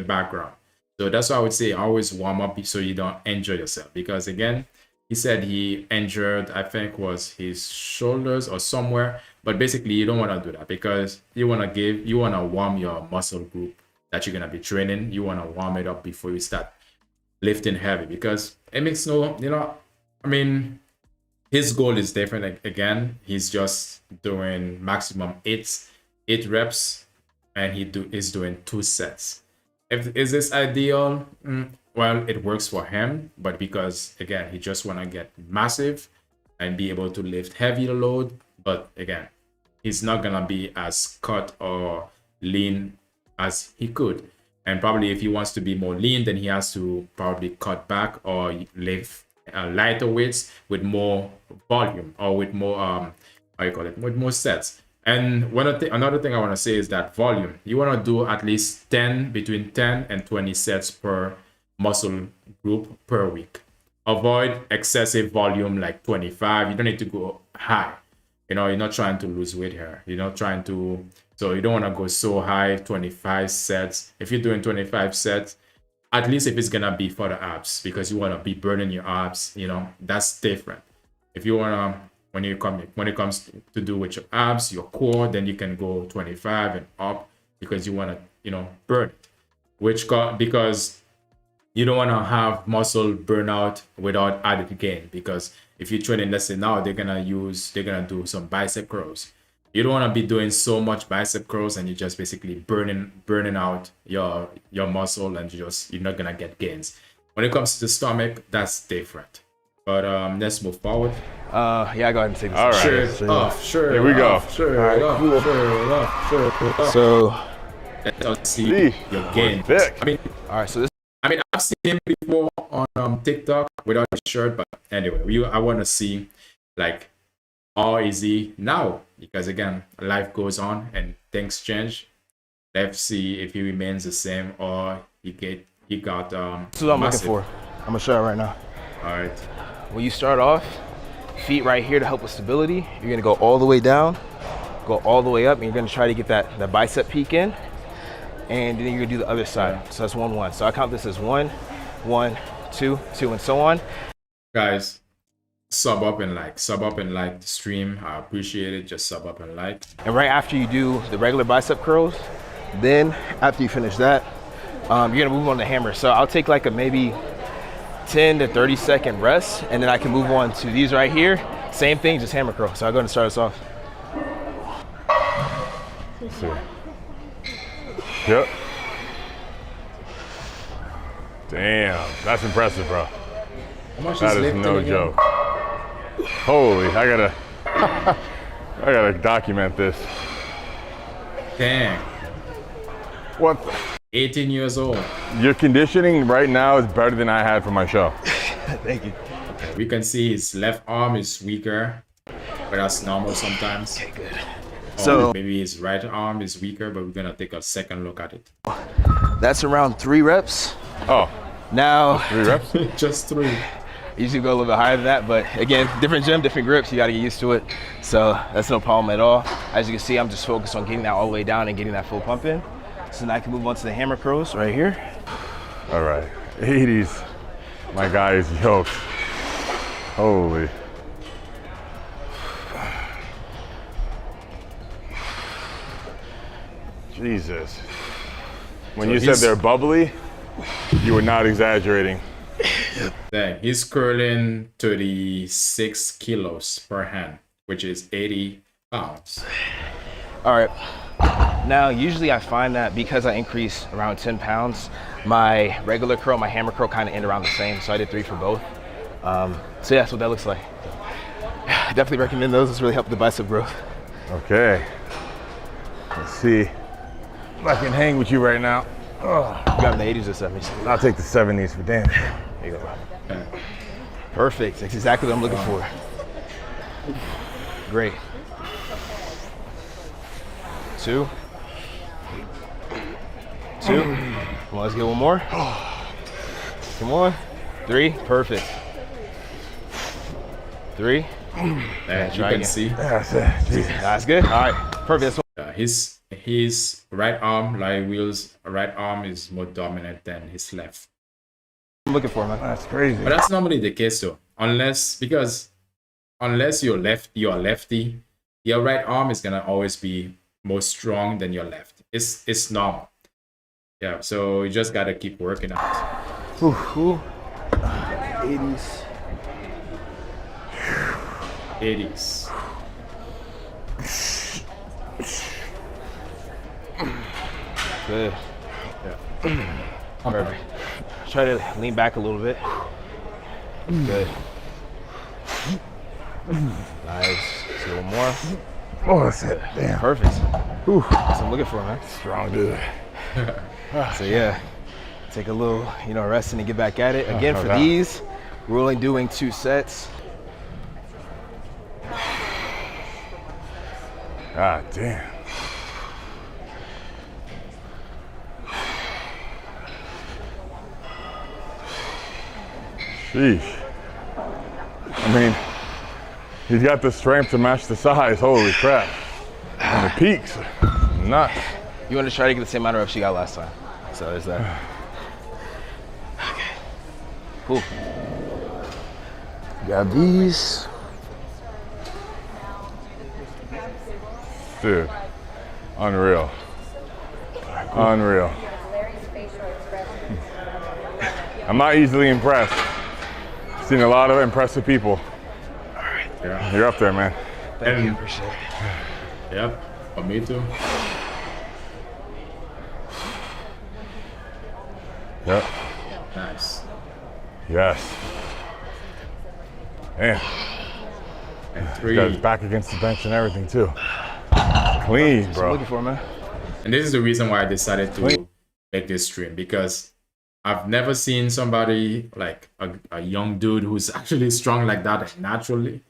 background. So that's why I would say always warm up so you don't injure yourself. Because again, he said he injured, I think was his shoulders or somewhere. But basically, you don't want to do that because you want to warm your muscle group that you're gonna be training. You want to warm it up before you start lifting heavy, because it makes I mean, his goal is different. Again, he's just doing maximum eight reps, and is doing 2 sets. Is this ideal? Well, it works for him, but because again, he just want to get massive and be able to lift heavy load. But again, he's not gonna be as cut or lean as he could. And probably if he wants to be more lean, then he has to probably cut back or lift lighter weights with more volume or with more with more sets. And another thing I want to say is that volume. You want to do at least between 10 and 20 sets per muscle group per week. Avoid excessive volume like 25. You don't need to go high. You're not trying to lose weight here. So you don't want to go so high, 25 sets. If you're doing 25 sets, at least if it's gonna be for the abs, because you wanna be burning your abs, you know, that's different. If you wanna, when it comes to do with your abs, your core, then you can go 25 and up, because you wanna, you know, burn it. Because you don't wanna have muscle burnout without added gain. Because if you're training, let's say now they're gonna do some bicep curls. You don't want to be doing so much bicep curls and you're just basically burning out your muscle, and you're not gonna get gains. When it comes to the stomach, that's different. But let's move forward. Yeah, go ahead and take this. All right. Shirt off, shirt Here we go. off, shirt All right, off, cool. shirt off, shirt off. So, Let us see Sheesh. your gains. Thick. all right, so this. I mean, I've seen him before on TikTok without a shirt, but anyway, I want to see like how is he now, because again, life goes on and things change. Let's see if he remains the same or he got This is what I'm massive. looking for. I'm gonna show you right now. All right. When you start off, feet right here to help with stability. You're gonna go all the way down, go all the way up, and you're gonna try to get that bicep peak in. And then you're gonna do the other side. Yeah. So that's 1, 1. So I count this as 1, 1, 2, 2, and so on. Guys, sub up and like the stream. I appreciate it. Just sub up and like. And right after you do the regular bicep curls, then after you finish that, you're gonna move on to hammer. So I'll take like a maybe 10 to 30 second rest, and then I can move on to these right here. Same thing, just hammer curl. So I'll go ahead and start us off. Let's see. Yep. Damn, that's impressive, bro. How much That is lifting no again? joke. Holy, I gotta document this. Dang. What? The? 18 years old. Your conditioning right now is better than I had for my show. Thank you. We can see his left arm is weaker, but that's normal sometimes. Okay, good. Or So maybe his right arm is weaker, but we're gonna take a second look at it. that's around 3 reps. Oh, Now, 3 reps? Just 3. usually go a little bit higher than that, but again, different gym, different grips, you gotta get used to it. So that's no problem at all. As you can see, I'm just focused on getting that all the way down and getting that full pump in. So now I can move on to the hammer curls right here. All right, 80s. My guy is yoked. Holy. Jesus. When So you said he's- they're bubbly, you were not exaggerating. Then he's curling 36 kilos per hand, which is 80 pounds. All right. Now, usually I find that because I increase around 10 pounds, my regular curl, my hammer curl kind of end around the same. So I did 3 for both. So yeah, that's what that looks like. I definitely recommend those. It's really helped the bicep growth. Okay. Let's see if I can hang with you right now. Oh, You got in the 80s or 70s. I'll take the 70s for damn. There you go. Perfect. That's exactly what I'm looking for. Great. 2. 2. Come on, let's get one more. Come on. 3. Perfect. 3. And you try can again. see That's good. All right. Perfect. That's his right arm, like Will's right arm, is more dominant than his left. what I'm looking for, man. That's crazy. But that's normally the case though, unless you're lefty, your right arm is gonna always be more strong than your left. It's normal. Yeah, so you just gotta keep working out. Ooh. 80s. 80s. Good. Perfect. Try to lean back a little bit. Good. Nice. Let's get one more. Oh, that's it. Damn. Perfect. That's what I'm looking for, man. Strong dude. So yeah, take a little, rest and then get back at it. Again, no for doubt. these, we're only doing 2 sets. God damn. Sheesh. I mean, he's got the strength to match the size. Holy crap. And the peaks. Nuts. You want to try to get the same amount of reps you got last time. So there's that. Cool. Got these. Dude, unreal. Unreal. I'm not easily impressed. Seen a lot of impressive people. All right. Yeah. You're up there, man. Thank you. Appreciate it. Yep. For me too. Yep. Nice. Yes. Man, And got 3. his back against the bench and everything too. Clean, That's what I'm bro. looking for, man. And this is the reason why I decided to make this stream, because I've never seen somebody like a young dude who's actually strong like that naturally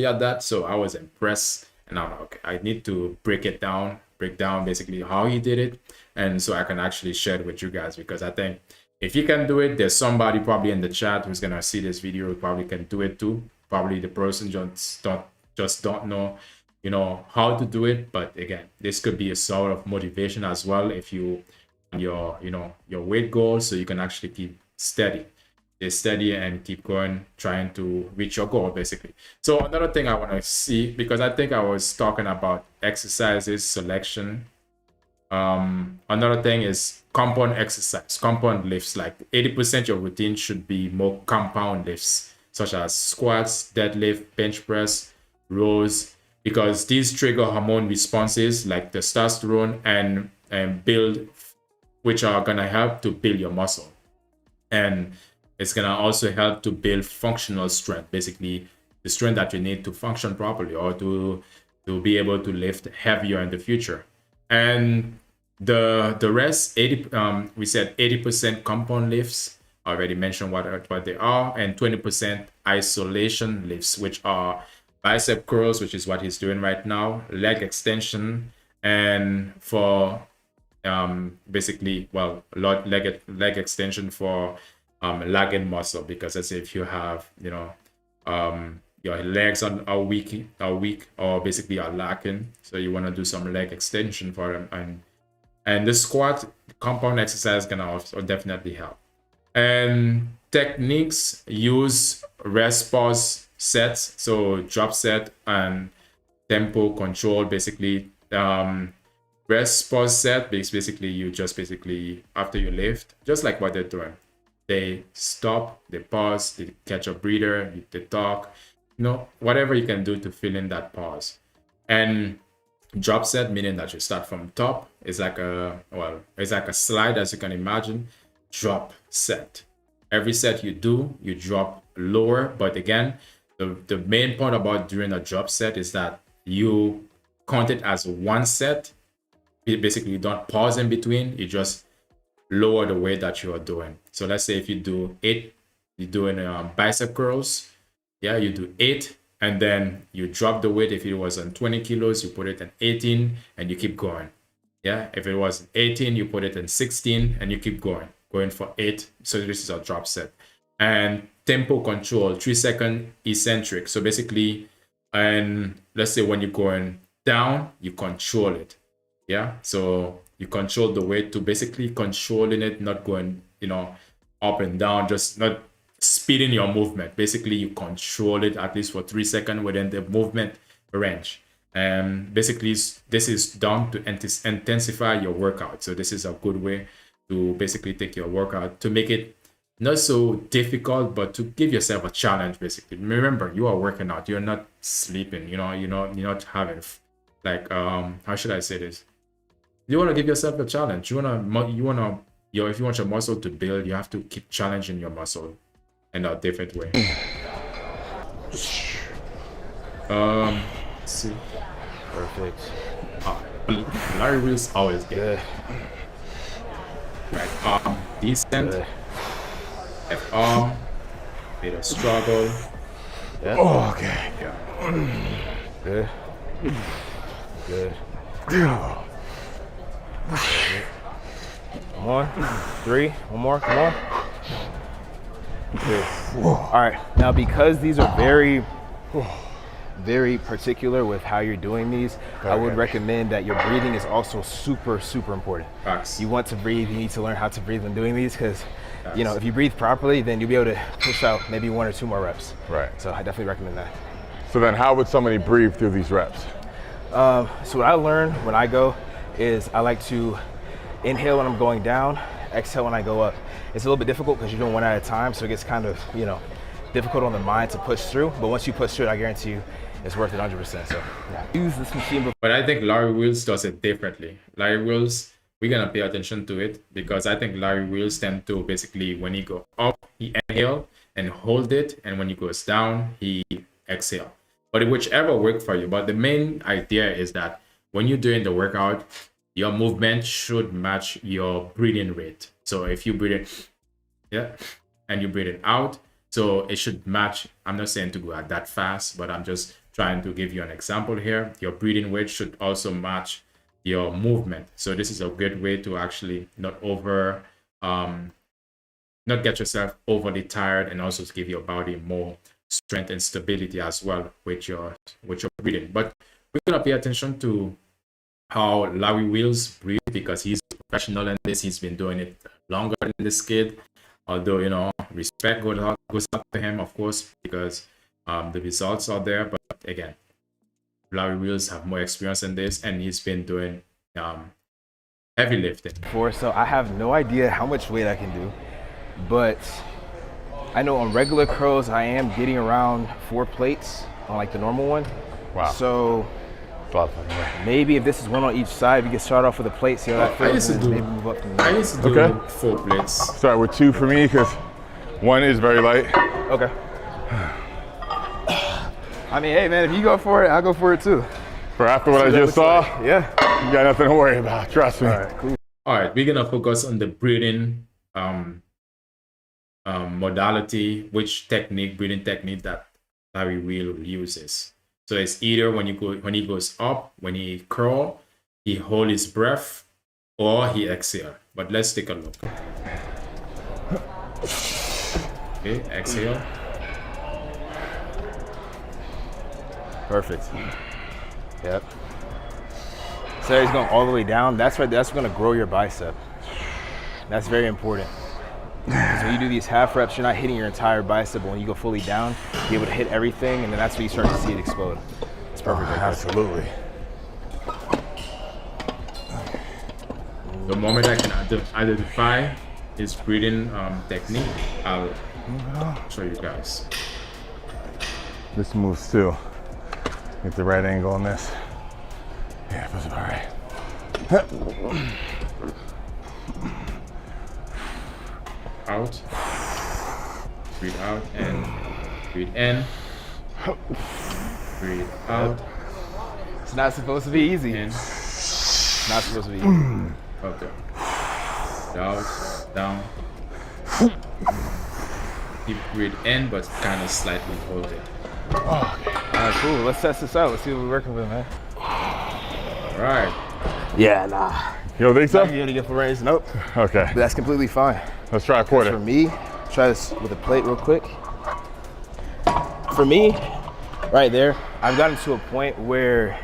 at that. So I was impressed, and I'm like, okay, I need to break down basically how he did it, and so I can actually share it with you guys, because I think if you can do it, there's somebody probably in the chat who's gonna see this video who probably can do it too. Probably the person just don't know, you know, how to do it. But again, this could be a sort of motivation as well if you your weight goals, so you can actually keep steady. Stay steady and keep going, trying to reach your goal basically. So another thing I want to see, because I think I was talking about exercises selection. Another thing is compound exercise, compound lifts. Like 80% of your routine should be more compound lifts, such as squats, deadlift, bench press, rows, because these trigger hormone responses like testosterone and build, which are gonna help to build your muscle. And it's gonna also help to build functional strength, basically the strength that you need to function properly or to be able to lift heavier in the future. And the rest, we said 80% compound lifts. I already mentioned what they are, and 20% isolation lifts, which are bicep curls, which is what he's doing right now, leg extension, and for basically, well, leg extension for lagging muscle, because let's say if you have, you know, your legs are weak or basically are lacking, so you want to do some leg extension for them, and the squat compound exercise can also definitely help. And techniques use rest pause sets, so drop set and tempo control, basically. Rest pause set is basically you just basically after you lift, just like what they're doing, they stop, they pause, they catch a breather, they talk, you know, whatever you can do to fill in that pause. And drop set, meaning that you start from top, is like it's like a slide, as you can imagine. Drop set, every set you do, you drop lower, but again, the main point about doing a drop set is that you count it as one set. Basically, you don't pause in between, you just lower the weight that you are doing. So let's say if you do 8, you're doing bicep curls, yeah, you do 8, and then you drop the weight. If it was on 20 kilos, you put it in 18 and you keep going. Yeah, if it was 18, you put it in 16 and you keep going for 8. So this is a drop set. And tempo control, 3-second eccentric. So basically, and let's say when you're going down, you control it. Yeah, so you control the weight to basically controlling it, not going, you know, up and down, just not speeding your movement. Basically, you control it at least for 3 seconds within the movement range. And basically, this is done to intensify your workout. So this is a good way to basically take your workout to make it not so difficult, but to give yourself a challenge. Basically, remember, you are working out. You're not sleeping. You know, you're not having like how should I say this? You want to give yourself a challenge. If you want your muscle to build, you have to keep challenging your muscle in a different way. Let's see. Perfect. Larry wheels always good. Right arm decent. Good. Left arm, bit of struggle. Yeah. Oh, okay. Yeah. Good. Good. Come on. 3. One more. Come on. Good. All right. Now, because these are very very particular with how you're doing these. I would recommend that your breathing is also super, super important. Facts. You want to breathe, you need to learn how to breathe when doing these, because you know, if you breathe properly, then you'll be able to push out maybe 1 or 2 more reps. Right. So I definitely recommend that. So then how would somebody breathe through these reps? So what I learn when I go is I like to inhale when I'm going down, exhale when I go up. It's a little bit difficult because you're doing 1 at a time, so it gets kind of, you know, difficult on the mind to push through. But once you push through it, I guarantee you it's worth it 100%. So yeah. Use this machine before. But I think Larry Wheels does it differently. Larry Wheels, we're gonna pay attention to it because I think Larry Wheels tend to basically, when he go up, he inhale and hold it, and when he goes down, he exhale. But whichever work for you. But the main idea is that when you're doing the workout, your movement should match your breathing rate. So if you breathe it, yeah, and you breathe it out, so it should match. I'm not saying to go at that fast, but I'm just trying to give you an example here. Your breathing rate should also match your movement. So this is a good way to actually not get yourself overly tired, and also to give your body more strength and stability as well with your breathing. But we're gonna pay attention to how Larry Wheels breathe because he's a professional in this. He's been doing it longer than this kid. Although, you know, respect goes out to him, of course, because the results are there. But again, Larry Wheels have more experience in this, and he's been doing heavy lifting. So I have no idea how much weight I can do, but I know on regular curls I am getting around 4 plates on like the normal one. Wow. So maybe if this is 1 on each side, we can start off with a plate, see how that feels, and maybe move up from there. I used to do 4 plates. Start with 2 for me because 1 is very light. Okay. I mean, hey man, if you go for it, I'll go for it too. For after what I just saw, yeah, you got nothing to worry about, trust me. All right, cool. All right, we're gonna focus on the breathing modality, breathing technique that Larry Wheel uses. So it's either when he goes up, when he curl, he hold his breath, or he exhale. But let's take a look. Okay, exhale. Perfect. Yep. So he's going all the way down. That's right. That's going to grow your bicep. That's very important. Because when you do these half reps, you're not hitting your entire bicep. But when you go fully down, you're able to hit everything, and then that's when you start to see it explode. It's perfect. Absolutely. The moment I can identify his breathing technique, I'll show you guys. This moves too. Get the right angle on this. Yeah, that's about right. Out. Breathe out and breathe in. Breathe out. It's not supposed to be easy. In. Not supposed to be easy. Okay. Out, down. Keep breathe in, but kind of slightly hold it. All right, cool. Let's test this out. Let's see what we're working with, man. All right. Yeah, nah. You don't think so? You gonna get for range? Nope. Okay. But that's completely fine. Let's try a quarter. For me, try this with a plate real quick. For me, right there, I've gotten to a point where,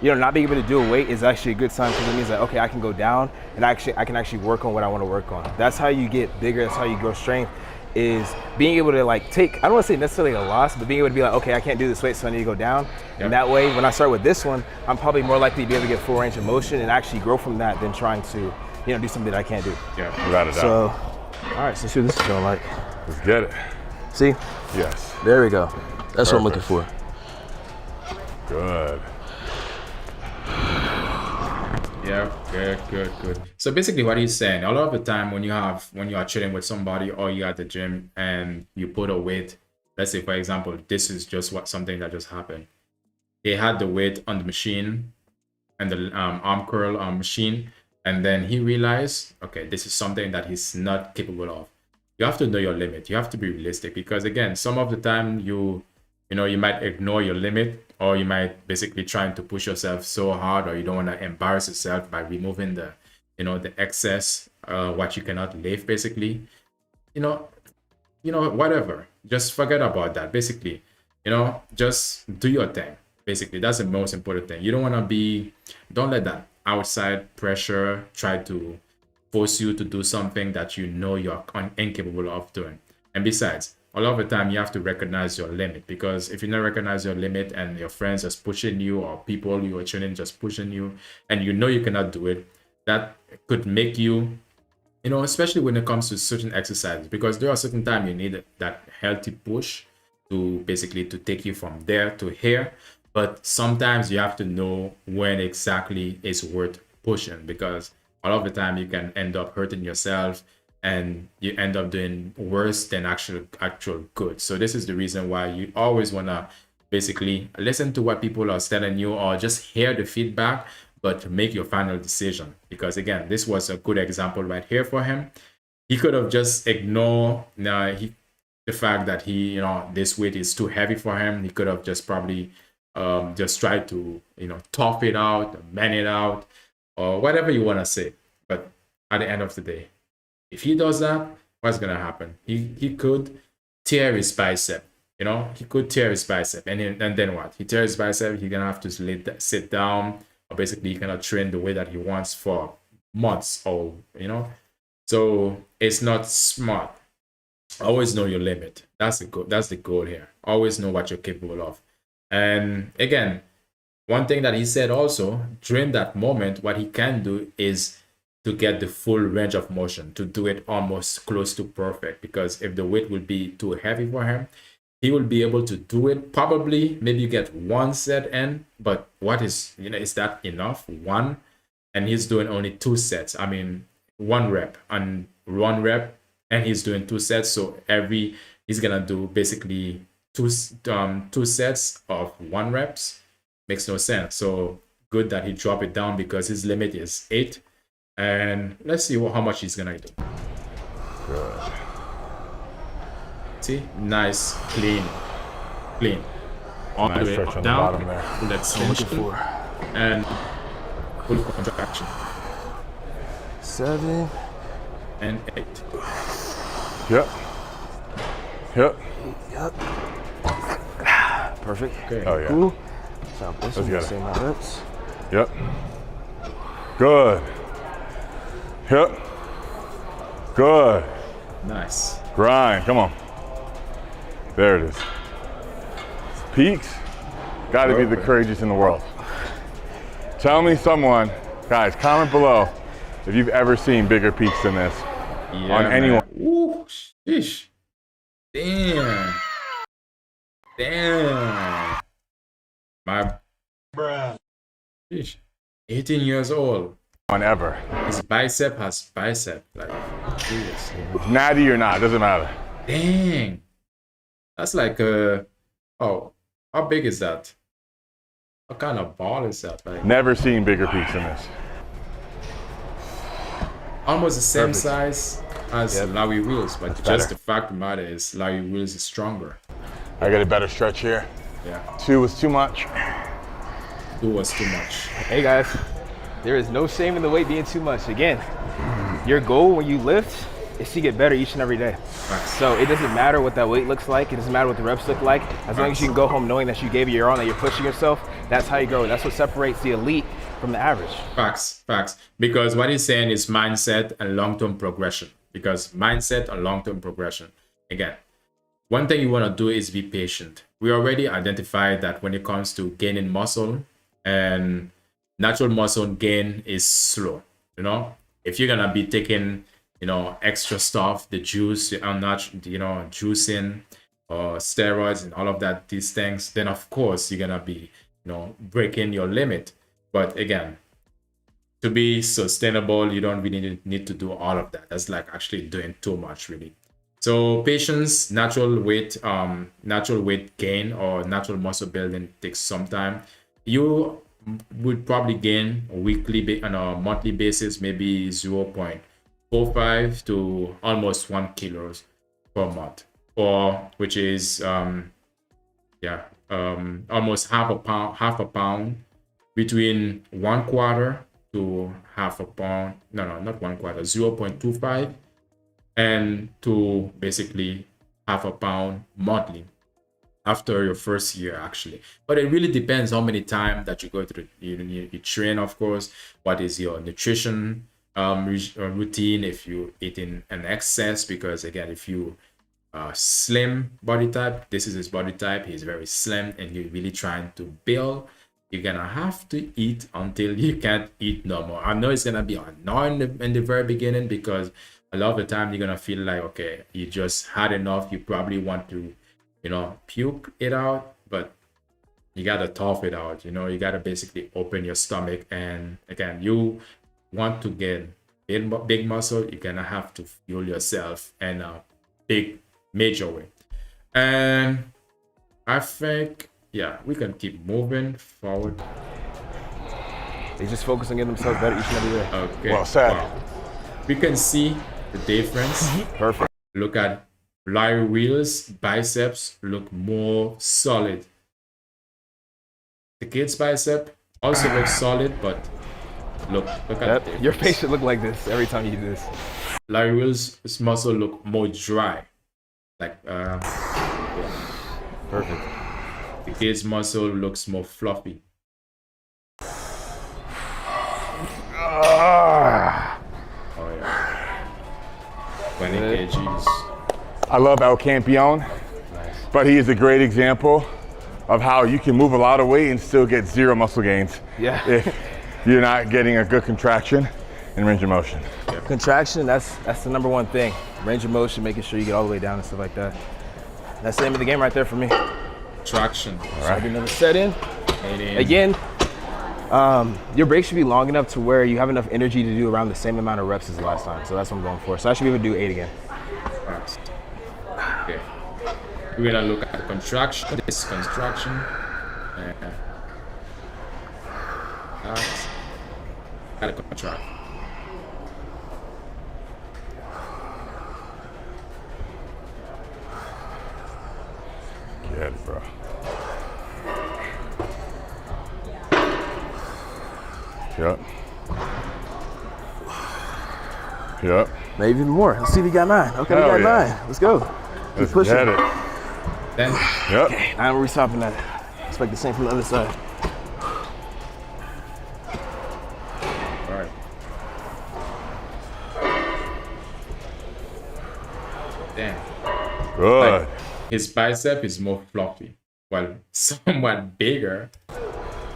you know, not being able to do a weight is actually a good sign because it means that, okay, I can go down and I can actually work on what I want to work on. That's how you get bigger. That's how you grow strength, is being able to like take, I don't want to say necessarily a loss, but being able to be like, okay, I can't do this weight, so I need to go down. Yep. And that way, when I start with this one, I'm probably more likely to be able to get full range of motion and actually grow from that than trying to, you know, do something that I can't do. Yeah, without a doubt. So, all right, so see what this is feeling like. Let's get it. See? Yes. There we go. That's what I'm looking for. Good. Yeah, good. So basically what he's saying, a lot of the time when you are chilling with somebody or you're at the gym and you put a weight, let's say for example, this is just something that just happened. They had the weight on the machine and the arm curl machine, and then he realized, okay, this is something that he's not capable of. You have to know your limit. You have to be realistic, because again, some of the time you might ignore your limit, or you might basically trying to push yourself so hard, or you don't want to embarrass yourself by removing the excess, what you cannot lift, basically. Whatever. Just forget about that. Basically, just do your thing. Basically, that's the most important thing. You don't let that outside pressure try to force you to do something that you're incapable of doing. And besides, a lot of the time you have to recognize your limit, because if you don't recognize your limit and your friends just pushing you, or people you are training just pushing you, and you cannot do it, that could make you, especially when it comes to certain exercises, because there are certain times you need that healthy push to basically to take you from there to here. But sometimes you have to know when exactly it's worth pushing, because a lot of the time you can end up hurting yourself and you end up doing worse than actual good. So this is the reason why you always want to basically listen to what people are telling you, or just hear the feedback, but make your final decision. Because again, this was a good example right here for him. He could have just ignored the fact that this weight is too heavy for him. He could have just probably just tried to tough it out, man it out, or whatever you want to say. But at the end of the day, if he does that, what's gonna happen? He could tear his bicep. He could tear his bicep, and then what? He tears his bicep. He's gonna have to sit down, or basically he cannot train the way that he wants for months, or So it's not smart. Always know your limit. That's the goal here. Always know what you're capable of. And again, one thing that he said also, during that moment, what he can do is to get the full range of motion, to do it almost close to perfect. Because if the weight will be too heavy for him, he will be able to do it. Probably, maybe you get one set in, but is that enough? One, and he's doing only 2 sets. I mean, 1 rep and 1 rep, and he's doing 2 sets. So he's gonna do basically two sets of 1 reps. Makes no sense. So good that he dropped it down, because his limit is 8. And let's see how much he's gonna do. Good. See, nice, clean, all Nice the way stretch up on the down. bottom there. Full extension and full contraction. 7 and 8. Yep. Yep. Perfect. Okay. Oh yeah. Cool. Stop this Let's one. get it. Same my reps. Yep. Good. Yep. Good. Nice. Grind. Come on. There it is. Peaks. Got to be the Perfect. courageous in the world. Tell me someone, guys, comment below if you've ever seen bigger peaks than this on anyone. Man. Ooh, sheesh. Damn. My bruh. Sheesh. 18 years old. On ever. His bicep has bicep. Like, Jesus. Natty or not, doesn't matter. Dang. That's like oh, how big is that? What kind of ball is that? Like Never seen bigger peaks than this. almost the same Perfect. size as Larry Wheels, but That's just better. the fact of the matter is Larry Wheels is stronger. I get a better stretch here. Yeah. 2 was too much. 2 was too much. Hey guys, there is no shame in the weight being too much. Again, your goal when you lift is to get better each and every day. So it doesn't matter what that weight looks like. It doesn't matter what the reps look like. As long as you can go home knowing that you gave it your all, that you're pushing yourself, that's how you grow. That's what separates the elite from the average. Facts. Because what he's saying is mindset and long-term progression. Because mindset and long-term progression. Again, one thing you want to do is be patient. We already identified that when it comes to gaining muscle, and natural muscle gain is slow. If you're gonna be taking extra stuff, the juice, juicing or steroids and all of that, these things, then of course you're gonna be breaking your limit. But again, to be sustainable, you don't really need to do all of that. That's like actually doing too much, really. So patience, natural weight gain or natural muscle building takes some time. You would probably gain on a monthly basis, maybe 0.45 to almost 1 kilos per month, or which is almost half a pound between 1/4 to half a pound. No, not 1/4, 0.25 and to basically half a pound monthly. after your first year actually. But it really depends how many time that you go through. You train, of course. What is your nutrition routine? If you eat in an excess, because again, if you slim body type, this is his body type. He's very slim, and you're really trying to build. You're gonna have to eat until you can't eat no more. I know it's gonna be annoying in the very beginning, because a lot of the time you're gonna feel like, okay, you just had enough. You probably want to, puke it out, but you gotta tough it out. You gotta basically open your stomach. And again, you want to get big muscle, you're gonna have to fuel yourself in a big major way. And I think, yeah, we can keep moving forward. They just focus on getting themselves better each and every day. Okay. Well said. Wow. We can see the difference. Perfect. Look at Larry Wheels' biceps look more solid. The kid's bicep also looks solid, but look at the Your face should look like this every time you do this. Larry Wheels' muscle look more dry. Like yeah. Perfect. The kid's muscle looks more fluffy. Oh yeah. 20 kgs. I love El Campeon, but he is a great example of how you can move a lot of weight and still get zero muscle gains. Yeah. If you're not getting a good contraction and range of motion. Contraction, that's the number one thing. Range of motion, making sure you get all the way down and stuff like that. That's the aim of the game right there for me. Traction. All right. Another set in. And Again, your break should be long enough to where you have enough energy to do around the same amount of reps as the last time. So that's what I'm going for. So I should be able to do 8 again. okay. We're gonna look at the contraction. This contraction. Gotta contract. Good, bro. Yep. Yep. Maybe even more. Let's see if you got 9. Okay, Hell we got yeah. 9. Let's go. Let's Keep pushing. get it. Then Yep. Okay, now we're stopping that. Expect the same from the other side. all right. Damn. Good. His bicep is more fluffy, while somewhat bigger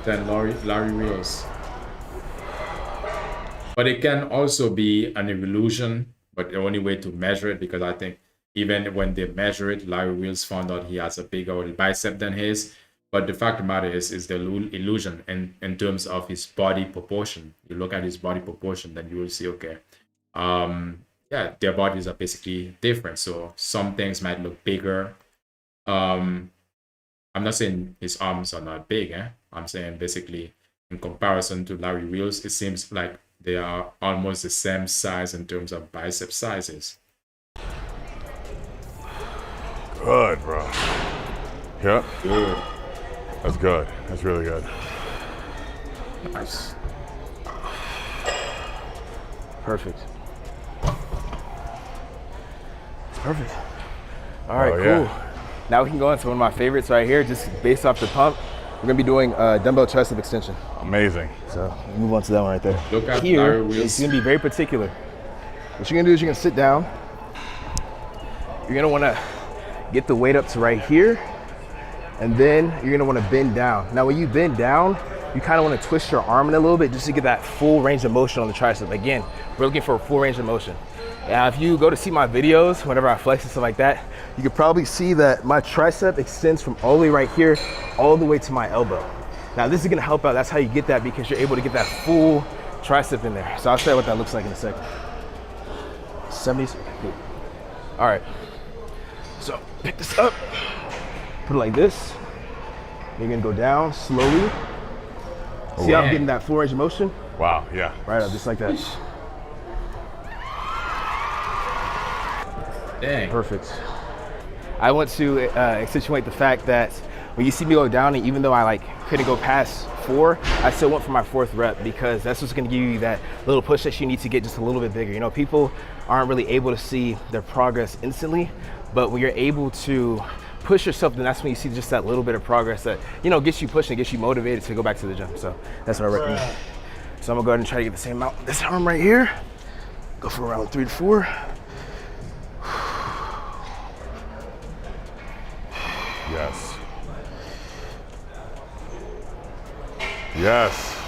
than Larry Wheels. But it can also be an illusion, but the only way to measure it, because I think even when they measure it, Larry Wheels found out he has a bigger bicep than his. But the fact of the matter is the illusion in terms of his body proportion. You look at his body proportion, then you will see, okay, yeah, their bodies are basically different. So some things might look bigger. I'm not saying his arms are not big, I'm saying basically in comparison to Larry Wheels, it seems like they are almost the same size in terms of bicep sizes. Good, bro. Yep. Good. That's good. That's really good. Nice. Perfect. Perfect. All right, Oh, cool. yeah. Now we can go into one of my favorites right here, just based off the pump. We're gonna be doing dumbbell tricep extension. Amazing. So we'll move on to that one right there. Look at Here, Larry Wheels. it's gonna be very particular. What you're gonna do is you're gonna sit down. You're gonna wanna get the weight up to right here, and then you're gonna wanna bend down. Now when you bend down, you kinda wanna twist your arm in a little bit just to get that full range of motion on the tricep. Again, we're looking for a full range of motion. Now if you go to see my videos, whenever I flex and stuff like that, you can probably see that my tricep extends from all the way right here, all the way to my elbow. Now this is gonna help out. That's how you get that, because you're able to get that full tricep in there. So I'll show you what that looks like in a second. 70s. All right. So pick this up, put it like this. You're gonna go down slowly. See how I'm getting that full range of motion? Wow, yeah. Right up, just like that. Dang. Perfect. I want to accentuate the fact that when you see me go down, and even though I couldn't go past 4, I still went for my 4th rep, because that's what's gonna give you that little push that you need to get just a little bit bigger. You know, people aren't really able to see their progress instantly, but when you're able to push yourself, then that's when you see just that little bit of progress that, gets you pushing, gets you motivated to go back to the gym. So that's what I recommend. So I'm gonna go ahead and try to get the same amount. This arm right here, go for around 3 to 4. Yes. Yes.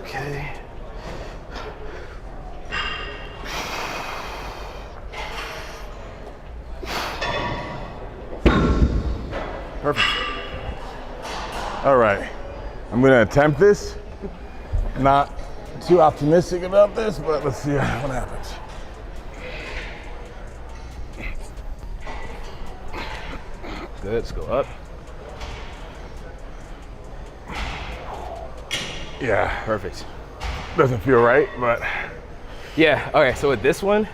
Okay. Perfect. All right. I'm going to attempt this. Not too optimistic about this, but let's see what happens. Good. Let's go up. Yeah. Perfect. Doesn't feel right, but. Yeah. Okay. So with this one,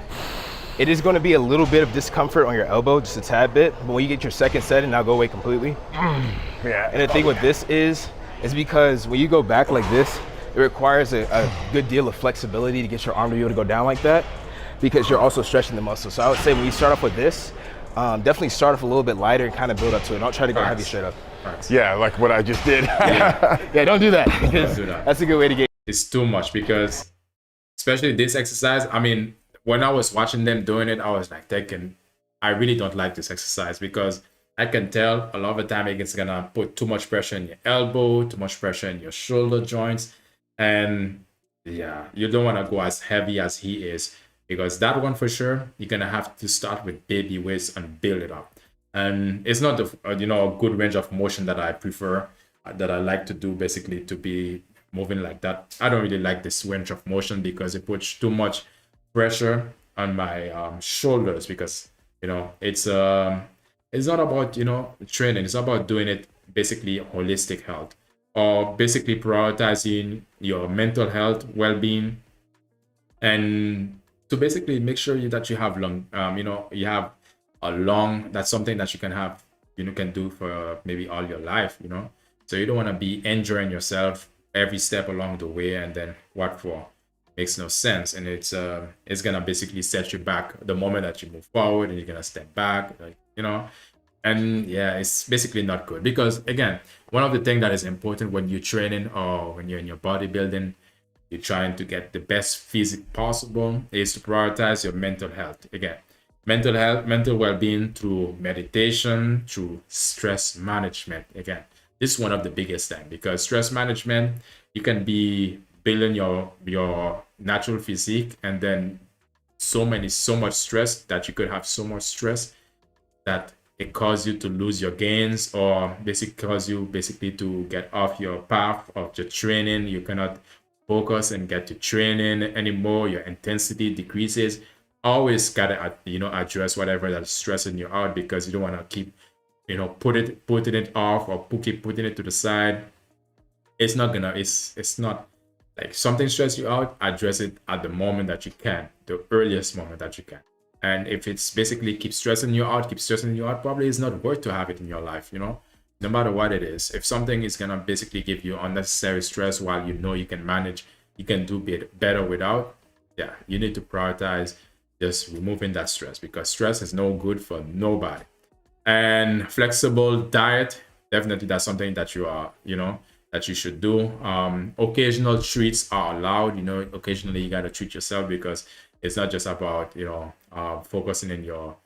it is going to be a little bit of discomfort on your elbow, just a tad bit. But when you get your second set, and now go away completely. Yeah. And the thing with this is because when you go back like this, it requires a good deal of flexibility to get your arm to be able to go down like that, because you're also stretching the muscle. So I would say when you start off with this, definitely start off a little bit lighter and kind of build up to it. Don't try to go heavy straight up. Yeah, like what I just did. Yeah, don't do that. Don't do that. That's a good way to get. It's too much, because especially this exercise, I mean, when I was watching them doing it, I was like, I really don't like this exercise, because I can tell a lot of the time it's gonna put too much pressure in your elbow, too much pressure in your shoulder joints. And yeah, you don't want to go as heavy as he is, because that one for sure, you're gonna have to start with baby weights and build it up. And it's not the a good range of motion that I prefer, that I like to do, basically to be moving like that. I don't really like this range of motion, because it puts too much pressure on my shoulders, because it's not about training. It's about doing it basically holistic health, or basically prioritizing your mental health, well-being, and to basically make sure that you have you have a long, that's something that you can have, can do for maybe all your life, so you don't want to be injuring yourself every step along the way, and then what for? Makes no sense. And it's gonna basically set you back the moment that you move forward, and you're gonna step back, and yeah, it's basically not good, because again, one of the things that is important when you're training or when you're in your bodybuilding, you're trying to get the best physique possible, is to prioritize your mental health. Again, mental health, mental well-being through meditation, through stress management. Again, this is one of the biggest things, because stress management, you can be building your natural physique, and then so much stress that you could have so much stress that it causes you to lose your gains, or basically cause you to get off your path of your training. You cannot focus and get to training anymore. Your intensity decreases. Always gotta address whatever that's stressing you out, because you don't want to keep putting it off, or keep putting it to the side. It's not like something stress you out, address it at the moment that you can, the earliest moment that you can. And if it's basically keep stressing you out, probably it's not worth to have it in your life, no matter what it is. If something is gonna basically give you unnecessary stress while you can manage, you can do better without, yeah, you need to prioritize just removing that stress, because stress is no good for nobody. And flexible diet, definitely that's something that you are, that you should do. Occasional treats are allowed. Occasionally you gotta treat yourself, because it's not just about focusing in you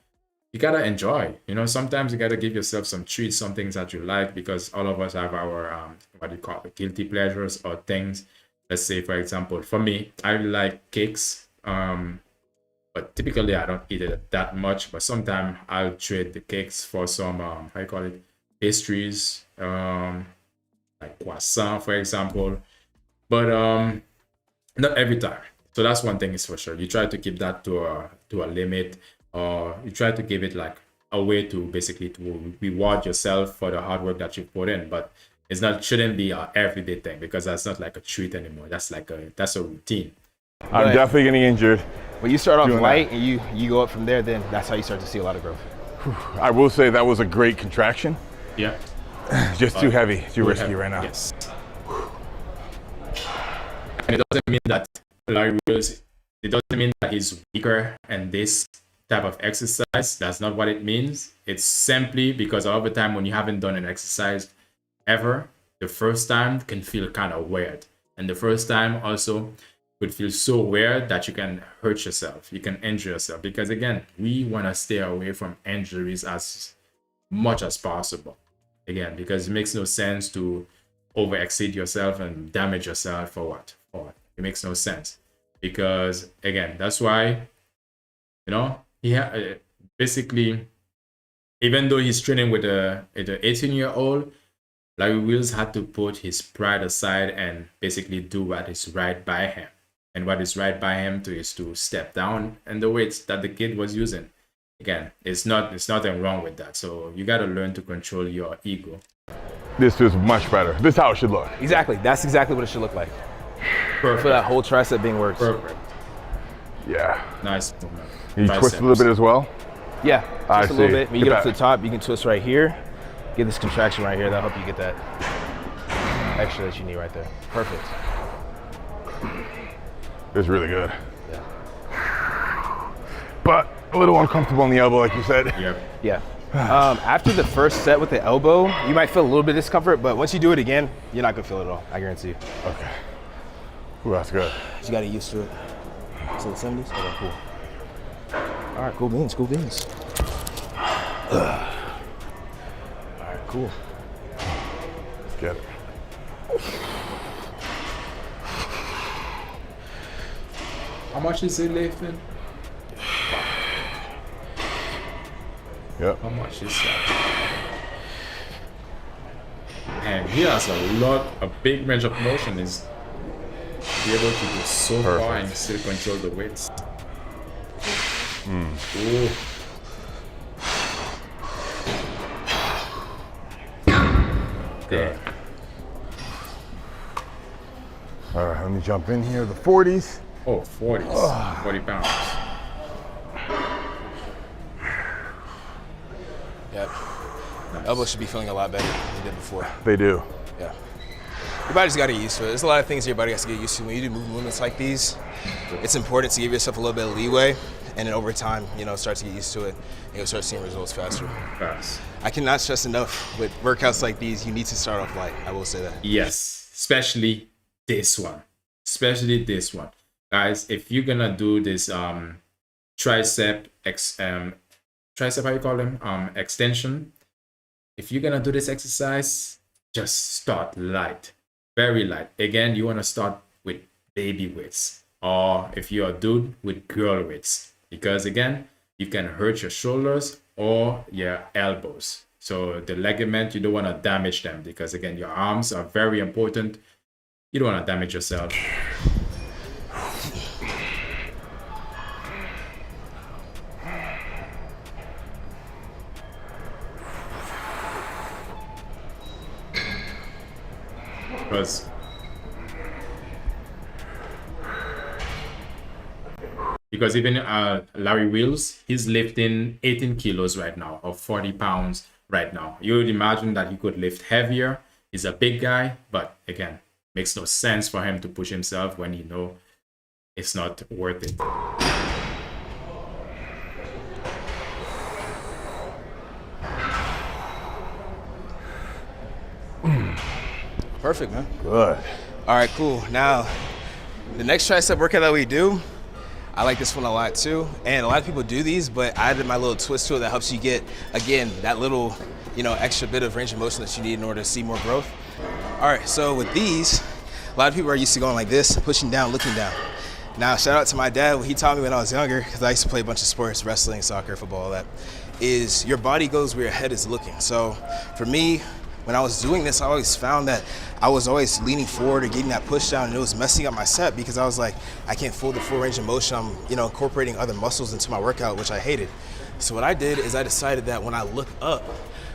gotta enjoy. Sometimes you gotta give yourself some treats, some things that you like, because all of us have our what do you call it, guilty pleasures, or things. Let's say, for example, for me, I really like cakes, but typically I don't eat it that much. But sometimes I'll trade the cakes for some pastries, like croissant, for example, but not every time. So that's one thing is for sure. You try to keep that to a limit, or you try to give it like a way to basically to reward yourself for the hard work that you put in. But shouldn't be an everyday thing, because that's not like a treat anymore. That's a routine. I'm definitely getting injured. When you start off light and you go up from there, then that's how you start to see a lot of growth. I will say that was a great contraction. Yeah. Just too heavy, too risky heavy. right now. Yes. And it doesn't mean that Larry Wills, it doesn't mean that he's weaker and this type of exercise. That's not what it means. It's simply because all the time when you haven't done an exercise ever, the first time can feel kind of weird. And the first time also would feel so weird that you can hurt yourself. You can injure yourself. Because again, we want to stay away from injuries as much as possible. Again, because it makes no sense to overexceed yourself and damage yourself for what? It makes no sense. Because again, that's why, basically, even though he's training with an 18-year-old, Larry Wheels had to put his pride aside and basically do what is right by him. And what is right by him is to step down and the weights that the kid was using. Again, it's nothing wrong with that. So you got to learn to control your ego. This is much better. This is how it should look. Exactly. That's exactly what it should look like. Perfect. For that whole tricep being worked. Perfect. Yeah. Nice movement. You twist a little bit as well? Yeah, just a little bit. When you get up to that. the top, you can twist right here. Get this contraction right here. That'll help you get that extra that you need right there. Perfect. It's really good. Yeah. But a little uncomfortable on the elbow, like you said. Yep. Yeah. After the first set with the elbow, you might feel a little bit of discomfort, but once you do it again, you're not gonna feel it at all. I guarantee you. Okay. Ooh, that's good. You gotta get used to it. So the 70s? Okay, cool. All right, cool beans, cool beans. All right, cool. Let's get it. How much is it lifting? Yep. How much is that? And he has a big range of motion. Is be able to go so far and still control the weights. Ooh. Good. All right, let me jump in here. The 40s. Oh, 40s. 40 pounds. Yep. Nice. Elbows should be feeling a lot better than they did before. They do. Yeah. Your body's got to get used to it. There's a lot of things your body has to get used to. When you do movements like these, it's important to give yourself a little bit of leeway, and then over time, start to get used to it, and you'll start seeing results faster. Fast. I cannot stress enough, with workouts like these, you need to start off light. I will say that. Yes, especially this one. Guys, if you're gonna do this tricep how you call them? Extension. If you're gonna do this exercise, just start light. Very light. Again, you wanna start with baby weights. Or if you're a dude, with girl weights. Because again, you can hurt your shoulders or your elbows. So the ligament, you don't wanna damage them because again, your arms are very important. You don't wanna damage yourself. Because even Larry Wheels, he's lifting 18 kilos right now, or 40 pounds right now. You would imagine that he could lift heavier. He's a big guy, but again, makes no sense for him to push himself when you know it's not worth it. Perfect, man. Good. All right, cool. Now, the next tricep workout that we do, I like this one a lot too. And a lot of people do these, but I added my little twist to it that helps you get, again, that little, extra bit of range of motion that you need in order to see more growth. All right, so with these, a lot of people are used to going like this, pushing down, looking down. Now, shout out to my dad. He taught me when I was younger, because I used to play a bunch of sports, wrestling, soccer, football, all that, is your body goes where your head is looking. So for me, when I was doing this, I always found that I was always leaning forward or getting that push down, and it was messing up my set because I was like, I can't feel the full range of motion. I'm, incorporating other muscles into my workout, which I hated. So what I did is I decided that when I look up,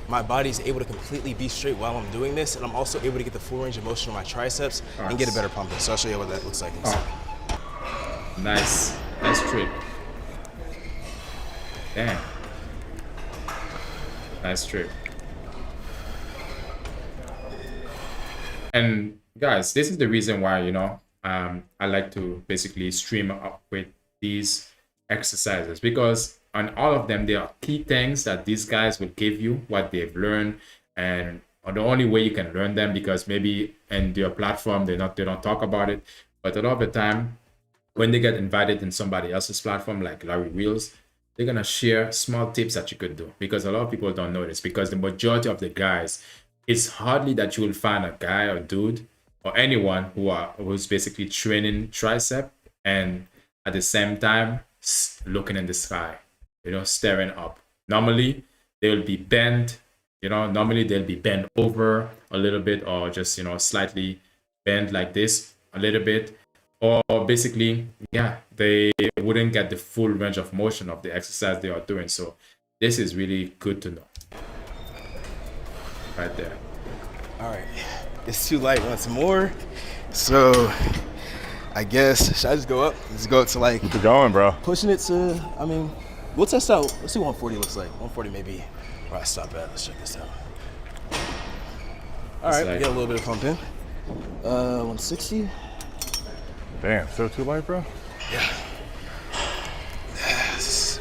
my body's able to completely be straight while I'm doing this, and I'm also able to get the full range of motion on my triceps and get a better pumping. So I'll show you what that looks like in a second. Nice trick. Damn. Nice trick. And guys, this is the reason why, I like to basically stream up with these exercises, because on all of them, there are key things that these guys will give you, what they've learned, and the only way you can learn them, because maybe in their platform they don't talk about it, but a lot of the time when they get invited in somebody else's platform like Larry Wheels, they're gonna share small tips that you could do, because a lot of people don't know this, because the majority of the guys, it's hardly that you will find a guy or dude or anyone who's basically training tricep and at the same time looking in the sky, staring up. Normally they will be bent, normally they'll be bent over a little bit, or just slightly bent like this a little bit, or basically they wouldn't get the full range of motion of the exercise they are doing. So this is really good to know right there. All right, it's too light once more, so I guess should I just go up? Let's go up to like, Keep it going, bro. pushing it to, I mean, we'll test out. Let's see what 140 looks like. 140 maybe where I stop at. Let's check this out. All right, we get a little bit of pump in. 160. Damn, still too light, bro? Yeah. Yes.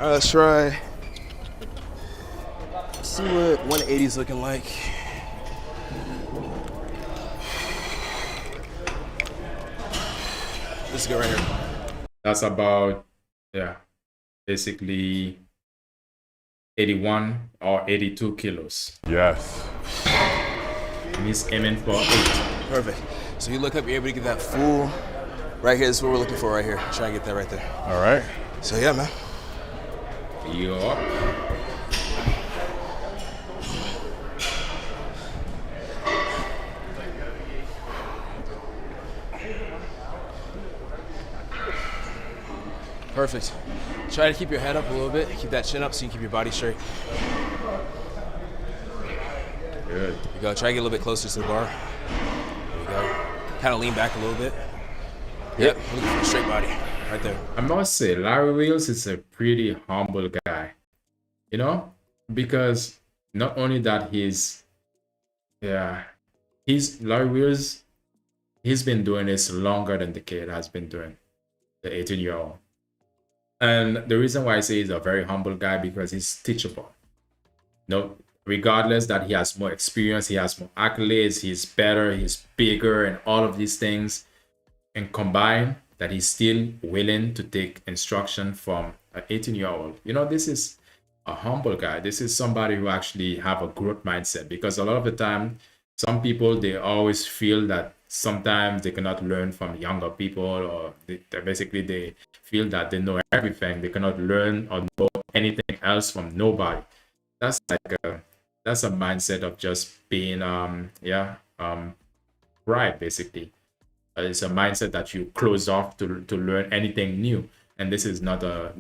All right, let's try. See what 180 is looking like. Let's go right here. That's about, basically 81 or 82 kilos. Yes. And he's aiming for 8. Perfect. So you look up, you're able to get that full, right here, this is what we're looking for right here. Try and get that right there. All right. So yeah, man. Yup. Perfect. Try to keep your head up a little bit. Keep that chin up so you can keep your body straight. Good. There you go. Try to get a little bit closer to the bar. There you go. Kind of lean back a little bit. Yep. Looking for a straight body. Right there. I must say, Larry Wheels is a pretty humble guy. Because not only that Larry Wheels, he's been doing this longer than the kid has been doing, the 18-year-old. And the reason why I say he's a very humble guy, because he's teachable. Regardless that he has more experience, he has more accolades, he's better, he's bigger, and all of these things, and combined, that he's still willing to take instruction from an 18-year-old. This is a humble guy. This is somebody who actually have a growth mindset, because a lot of the time, some people, they always feel that sometimes they cannot learn from younger people, or they feel that they know everything. They cannot learn or know anything else from nobody. That's that's a mindset of just being pride, basically. It's a mindset that you close off to learn anything new, and this is not a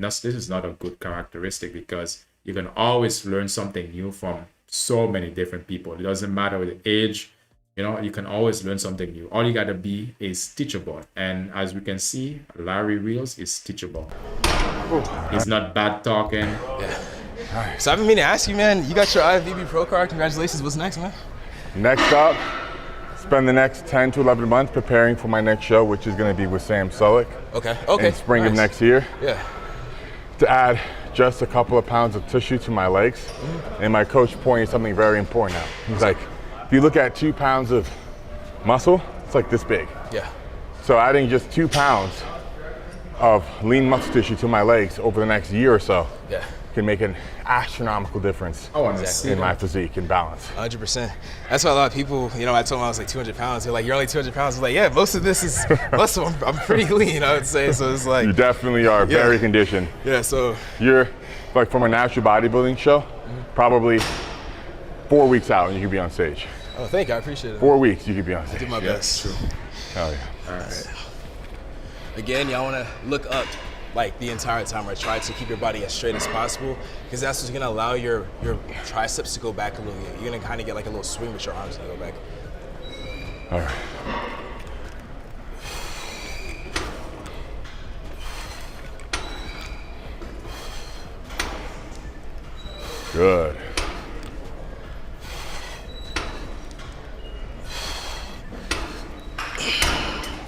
good characteristic, because you can always learn something new from so many different people. It doesn't matter the age. You can always learn something new. All you gotta be is teachable, and as we can see, Larry Wheels is teachable. He's not bad talking. Yeah. All right. So I've been meaning to ask you, man. You got your IFBB Pro card. Congratulations. What's next, man? Next up, spend the next 10 to 11 months preparing for my next show, which is going to be with Sam Sulek. Okay. In spring of next year. Yeah. To add just a couple of pounds of tissue to my legs. And my coach pointed something very important out. He's like, if you look at 2 pounds of muscle, it's like this big. Yeah. So adding just 2 pounds of lean muscle tissue to my legs over the next year or so can make an astronomical difference in my physique and balance. 100%. That's why a lot of people, I told them I was like 200 pounds. They're like, you're only 200 pounds. I was like, yeah, most of this is muscle. I'm pretty lean, I would say. So it's like. You definitely are very conditioned. Yeah, so. You're like from a natural bodybuilding show, probably 4 weeks out and you could be on stage. Oh, thank you. I appreciate it. 4 weeks, you could be on stage. I did my best. True. Oh, yeah. All right. Again, y'all want to look up like the entire time, or try to keep your body as straight as possible, because that's what's gonna allow your triceps to go back a little bit. You're gonna kind of get like a little swing with your arms to go back. All right. Good.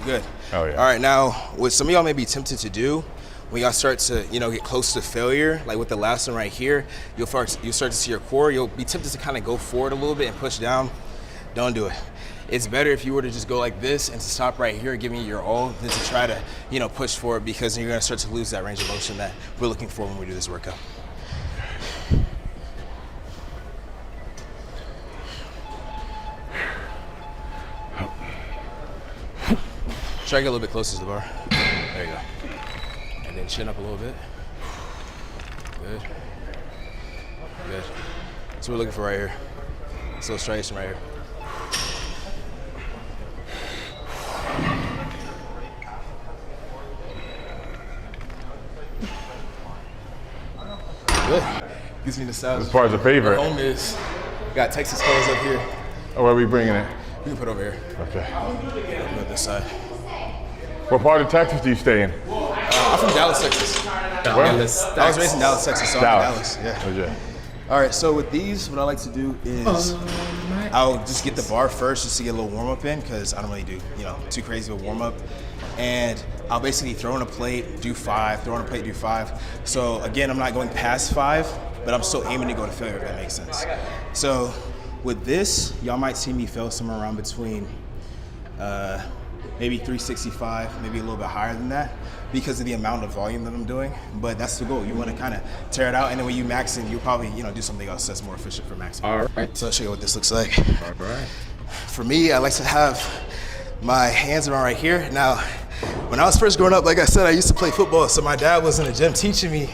Good. Oh yeah. All right, now what some of y'all may be tempted to do when y'all start to, get close to failure, like with the last one right here, you'll start to see your core. You'll be tempted to kind of go forward a little bit and push down. Don't do it. It's better if you were to just go like this and to stop right here, giving it your all, than to try to, push forward, because you're gonna start to lose that range of motion that we're looking for when we do this workout. Try to get a little bit closer to the bar. There you go. And then chin up a little bit. Good. Good. That's what we're looking for right here. This little striation right here. Good. Gives me nostalgia. As far as a favorite. Home is. Got Texas colors up here. Oh, where are we bringing it? We can put over here. Okay. Put it this side. What part of Texas do you stay in? I'm from Dallas, Texas. Dallas. I was raised in Dallas, Texas, so I'm from Dallas. Yeah. Legit. All right, so with these, what I like to do is I'll just get the bar first just to get a little warm up in, because I don't really do, too crazy of a warm up. And I'll basically throw in a plate, do 5, throw in a plate, do 5. So again, I'm not going past 5, but I'm still aiming to go to failure, if that makes sense. So with this, y'all might see me fail somewhere around between maybe 365, maybe a little bit higher than that, because of the amount of volume that I'm doing. But that's the goal. You want to kind of tear it out, and then when you max it, you'll probably do something else that's more efficient for maxing. All right. So I'll show you what this looks like. All right. For me, I like to have my hands around right here. Now, when I was first growing up, like I said, I used to play football, so my dad was in the gym teaching me.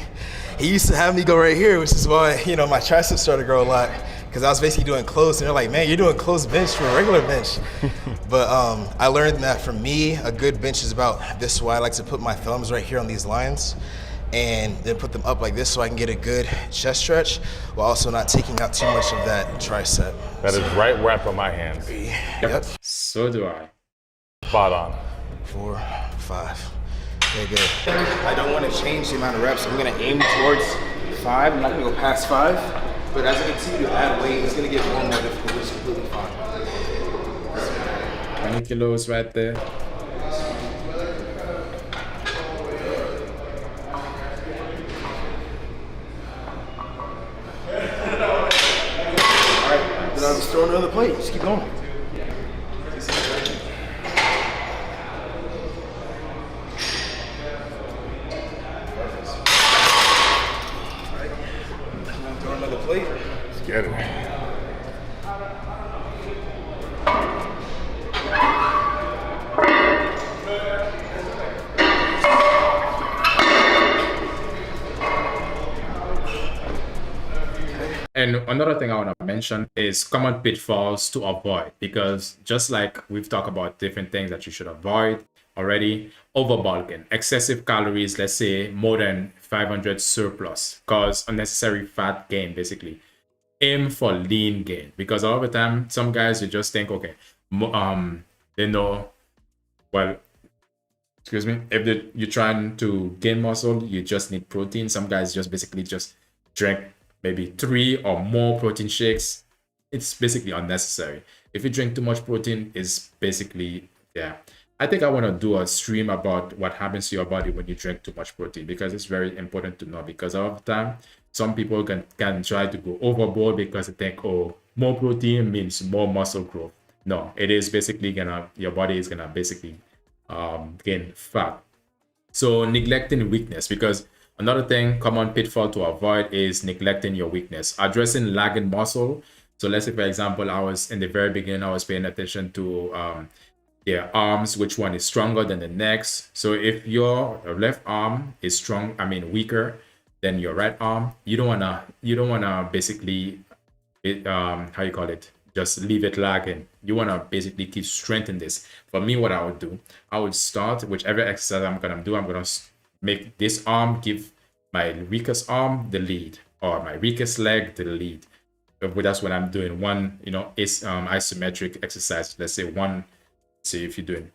He used to have me go right here, which is why my triceps started to grow a lot, because I was basically doing close, and they're like, man, you're doing close bench for a regular bench. But I learned that for me, a good bench is about this wide. I like to put my thumbs right here on these lines and then put them up like this so I can get a good chest stretch while also not taking out too much of that tricep. That is right where I put my hands. Yep. So do I. Spot on. 4, 5. Okay, good. I don't want to change the amount of reps. I'm going to aim towards 5. I'm not going to go past 5. But as I continue to add weight, it's going to get more and more difficult, which is completely fine. 20 kilos right there. Alright, then I'll just throw another plate. Just keep going. Throw another plate. Let's get it. And another thing I want to mention is common pitfalls to avoid, because just like we've talked about different things that you should avoid already, overbulking, excessive calories, let's say more than 500 surplus, cause unnecessary fat gain basically. Aim for lean gain, because all the time some guys you just think, okay, they know, well, excuse me, if you're trying to gain muscle, you just need protein. Some guys just basically just drink maybe 3 or more protein shakes. It's basically unnecessary. If you drink too much protein, it's basically, yeah. I think I want to do a stream about what happens to your body when you drink too much protein, because it's very important to know, because all the time, some people can try to go overboard because they think, oh, more protein means more muscle growth. No, it is basically your body is gonna basically gain fat. So neglecting weakness, because another thing, common pitfall to avoid is neglecting your weakness. Addressing lagging muscle. So let's say, for example, I was in the very beginning, I was paying attention to their arms, which one is stronger than the next. So if your left arm is weaker than your right arm, you don't wanna basically, just leave it lagging. You wanna basically keep strengthening this. For me, what I would do, I would start whichever exercise I'm gonna do. I'm gonna make this arm give my weakest arm the lead, or my weakest leg the lead. But that's when I'm doing one, isometric exercise. Let's say if you're doing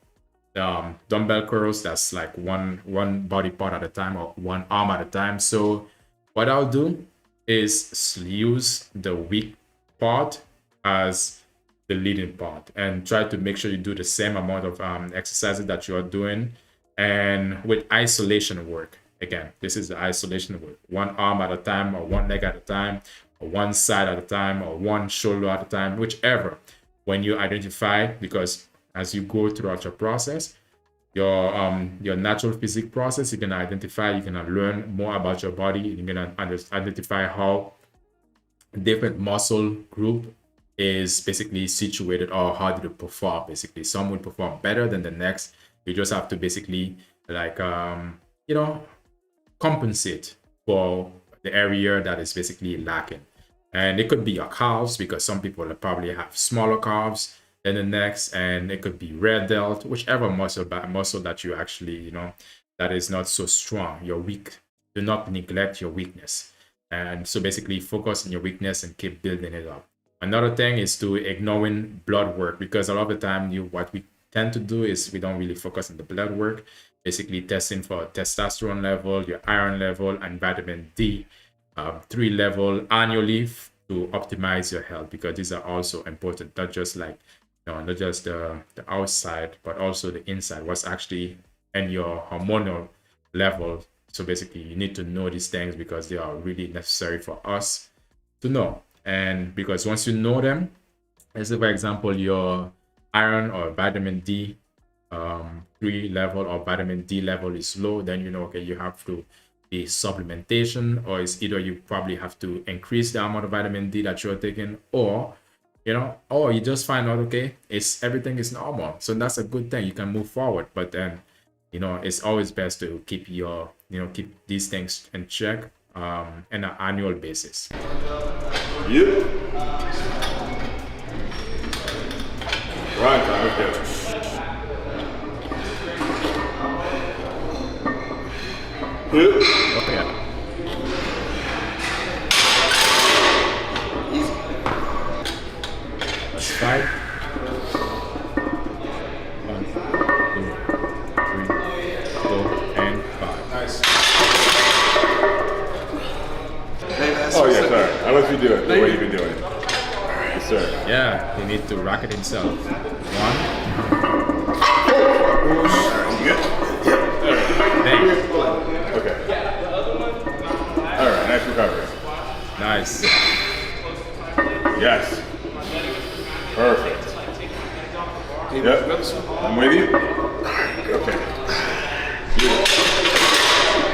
dumbbell curls, that's like one body part at a time, or one arm at a time. So what I'll do is use the weak part as the leading part, and try to make sure you do the same amount of exercises that you are doing, and with isolation work. Again, this is the isolation work, one arm at a time, or one leg at a time, or one side at a time, or one shoulder at a time, whichever. When you identify, because as you go throughout your process, your natural physique process, you're gonna identify, you're gonna learn more about your body, you're gonna identify how different muscle group is basically situated, or how do they perform. Basically, some will perform better than the next. You just have to basically like compensate for the area that is basically lacking. And it could be your calves, because some people probably have smaller calves than the next, and it could be rear delt, whichever muscle that you actually that is not so strong, you're weak. Do not neglect your weakness, and so basically focus on your weakness and keep building it up. Another thing is to ignoring blood work, because a lot of the time what we tend to do is we don't really focus on the blood work, basically testing for testosterone level, your iron level, and vitamin D3 level annually to optimize your health, because these are also important, not just like not just the outside, but also the inside, what's actually in your hormonal level. So basically you need to know these things, because they are really necessary for us to know. And because once you know them, let's say for example your iron or vitamin D3 level or vitamin D level is low, then okay, you have to be supplementation, or it's either you probably have to increase the amount of vitamin D that you're taking, or or you just find out, okay, everything is normal, so that's a good thing, you can move forward. But then it's always best to keep keep these things in check on an annual basis. Yep. Right, okay. Okay. That's 5. 1, 2, 3, 4, and 5. Nice. Oh yeah, sorry. I'll let you do it the way you've been doing it. Yes, sir. Yeah, he needs to rock it himself. 1. Good. Bang. Okay. All right. Nice recovery. Nice. Yes. Perfect. Yep. I'm with you. Okay.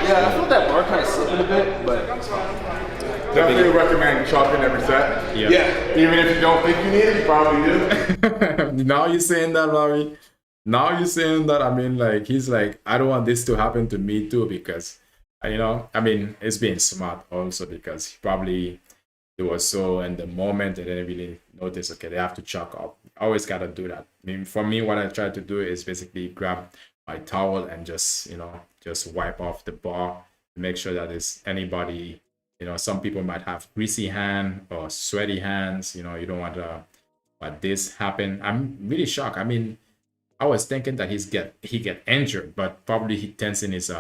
Yeah, I feel that bar kind of slipping a bit, but Definitely recommend chalking every set. Yeah. Even if you don't think you need it, you probably do. Now you're saying that, Larry. Now you're saying that. I mean, like, he's like, I don't want this to happen to me too, because I mean, it's being smart also, because he probably was so in the moment and didn't really notice, okay, they have to chalk up. I always gotta do that. I mean, for me, what I try to do is basically grab my towel and just just wipe off the bar, make sure that it's anybody. Some people might have greasy hand or sweaty hands. You don't want to let this happen. I'm really shocked. I mean, I was thinking that he get injured, but probably he tensing his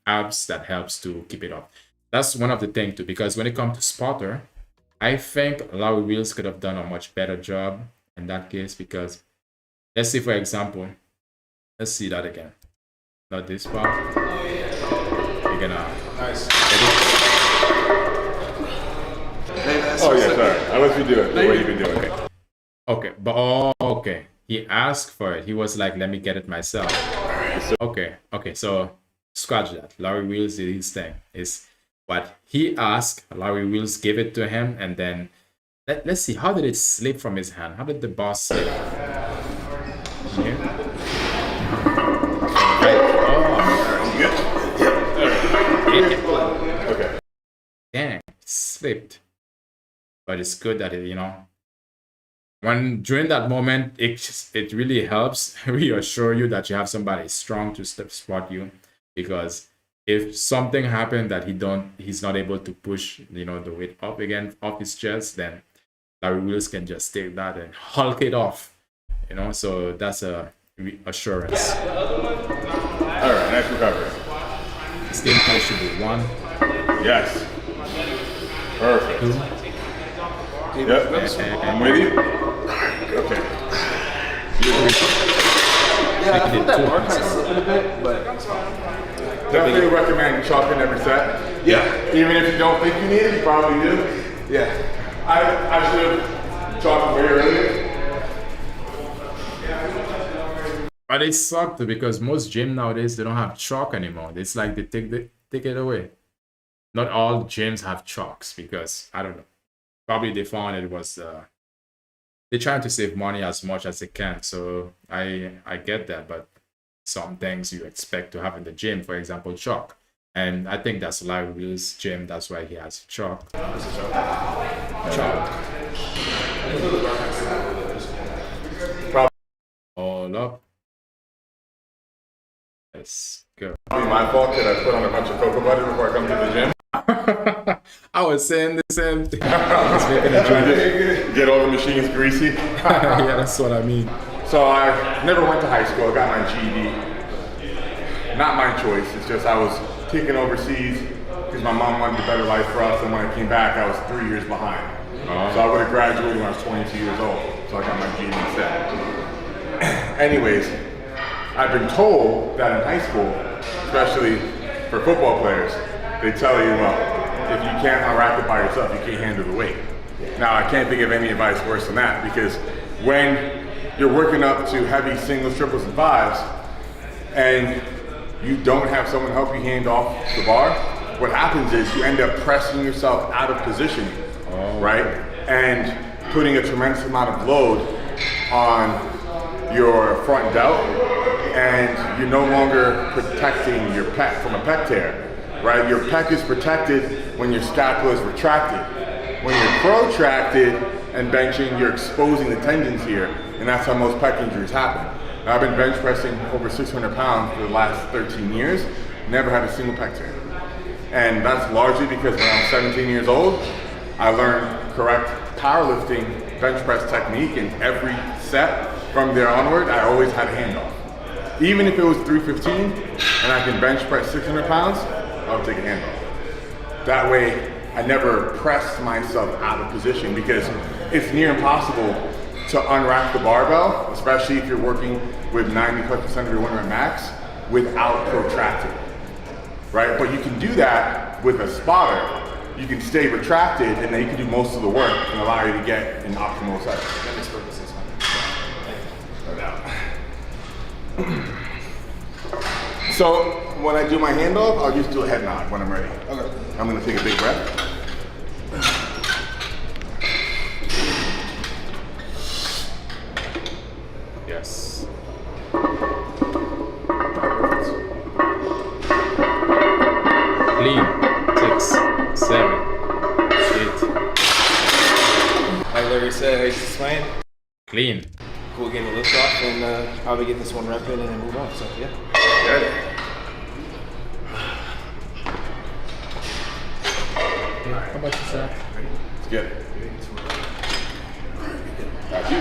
abs that helps to keep it up. That's one of the things too, because when it comes to spotter, I think Larry Wheels could have done a much better job in that case, because let's say for example, let's see that again. Not this part. You're gonna nice. Oh yeah, sorry. I'll let you do it the way you've been doing it. Okay, but okay. He asked for it. He was like, let me get it myself. Okay, so scratch that. Larry Wheels did his thing. Is what he asked, Larry Wheels gave it to him, and then let's see, how did it slip from his hand? How did the bar slip? Here? Okay. Dang, it slipped. But it's good that it, when during that moment, it really helps reassure you that you have somebody strong to support you, because if something happened that he's not able to push, the weight up again off his chest, then Larry Wheels can just take that and hulk it off, so that's a reassurance. All right, nice recovery. Still should be 1. Yes. Perfect. 2. Yep. I'm with you. Okay. Yeah, I feel that bar kind of slipping a bit, but Definitely recommend chalking every set. yeah. Even if you don't think you need it, you probably do. Yeah. I should have chalked way earlier. But it sucked because most gym nowadays they don't have chalk anymore. It's like they take it away. Not all gyms have chalks because I don't know. Probably they found it was they're trying to save money as much as they can. So I get that, but some things you expect to have in the gym, for example, chalk. And I think that's Larry Will's gym. That's why he has chalk. Chalk. All up. Let's go. Probably my fault that I put on a bunch of cocoa butter before I come to the gym. I was saying the same thing. I was making a joke. Get all the machines greasy. Yeah, that's what I mean. So I never went to high school. I got my GED. Not my choice. It's just I was taken overseas because my mom wanted a better life for us, and when I came back, I was 3 years behind. So I would have graduated when I was 22 years old. So I got my GED instead. Anyways, I've been told that in high school, especially for football players, they tell you, well, if you can't unwrap it by yourself, you can't handle the weight. Now, I can't think of any advice worse than that, because when you're working up to heavy singles, triples, and fives, and you don't have someone help you hand off the bar, what happens is you end up pressing yourself out of position, right? And putting a tremendous amount of load on your front delt, and you're no longer protecting your pec from a pec tear, right? Your pec is protected when your scapula is retracted. When you're protracted and benching, you're exposing the tendons here, and that's how most pec injuries happen. Now, I've been bench pressing over 600 pounds for the last 13 years, never had a single pec tear. And that's largely because when I was 17 years old, I learned correct powerlifting bench press technique, and every set from there onward, I always had a handoff. Even if it was 315 and I can bench press 600 pounds, I would take a handoff. That way, I never pressed myself out of position, because it's near impossible to unwrap the barbell, especially if you're working with 90+% of your one rep max without protracting, right? But you can do that with a spotter. You can stay retracted, and then you can do most of the work and allow you to get an optimal set. That makes perfect sense. No doubt. So when I do my handoff, I'll just do a head nod when I'm ready. Okay. I'm gonna take a big breath. Yes. Clean. 6, 7, 8. Like Larry said, how you explain? Clean. Cool getting the lift off, and probably get this one rep in and then move on. So yeah. Yeah. How much is that? Let's get it. Got you.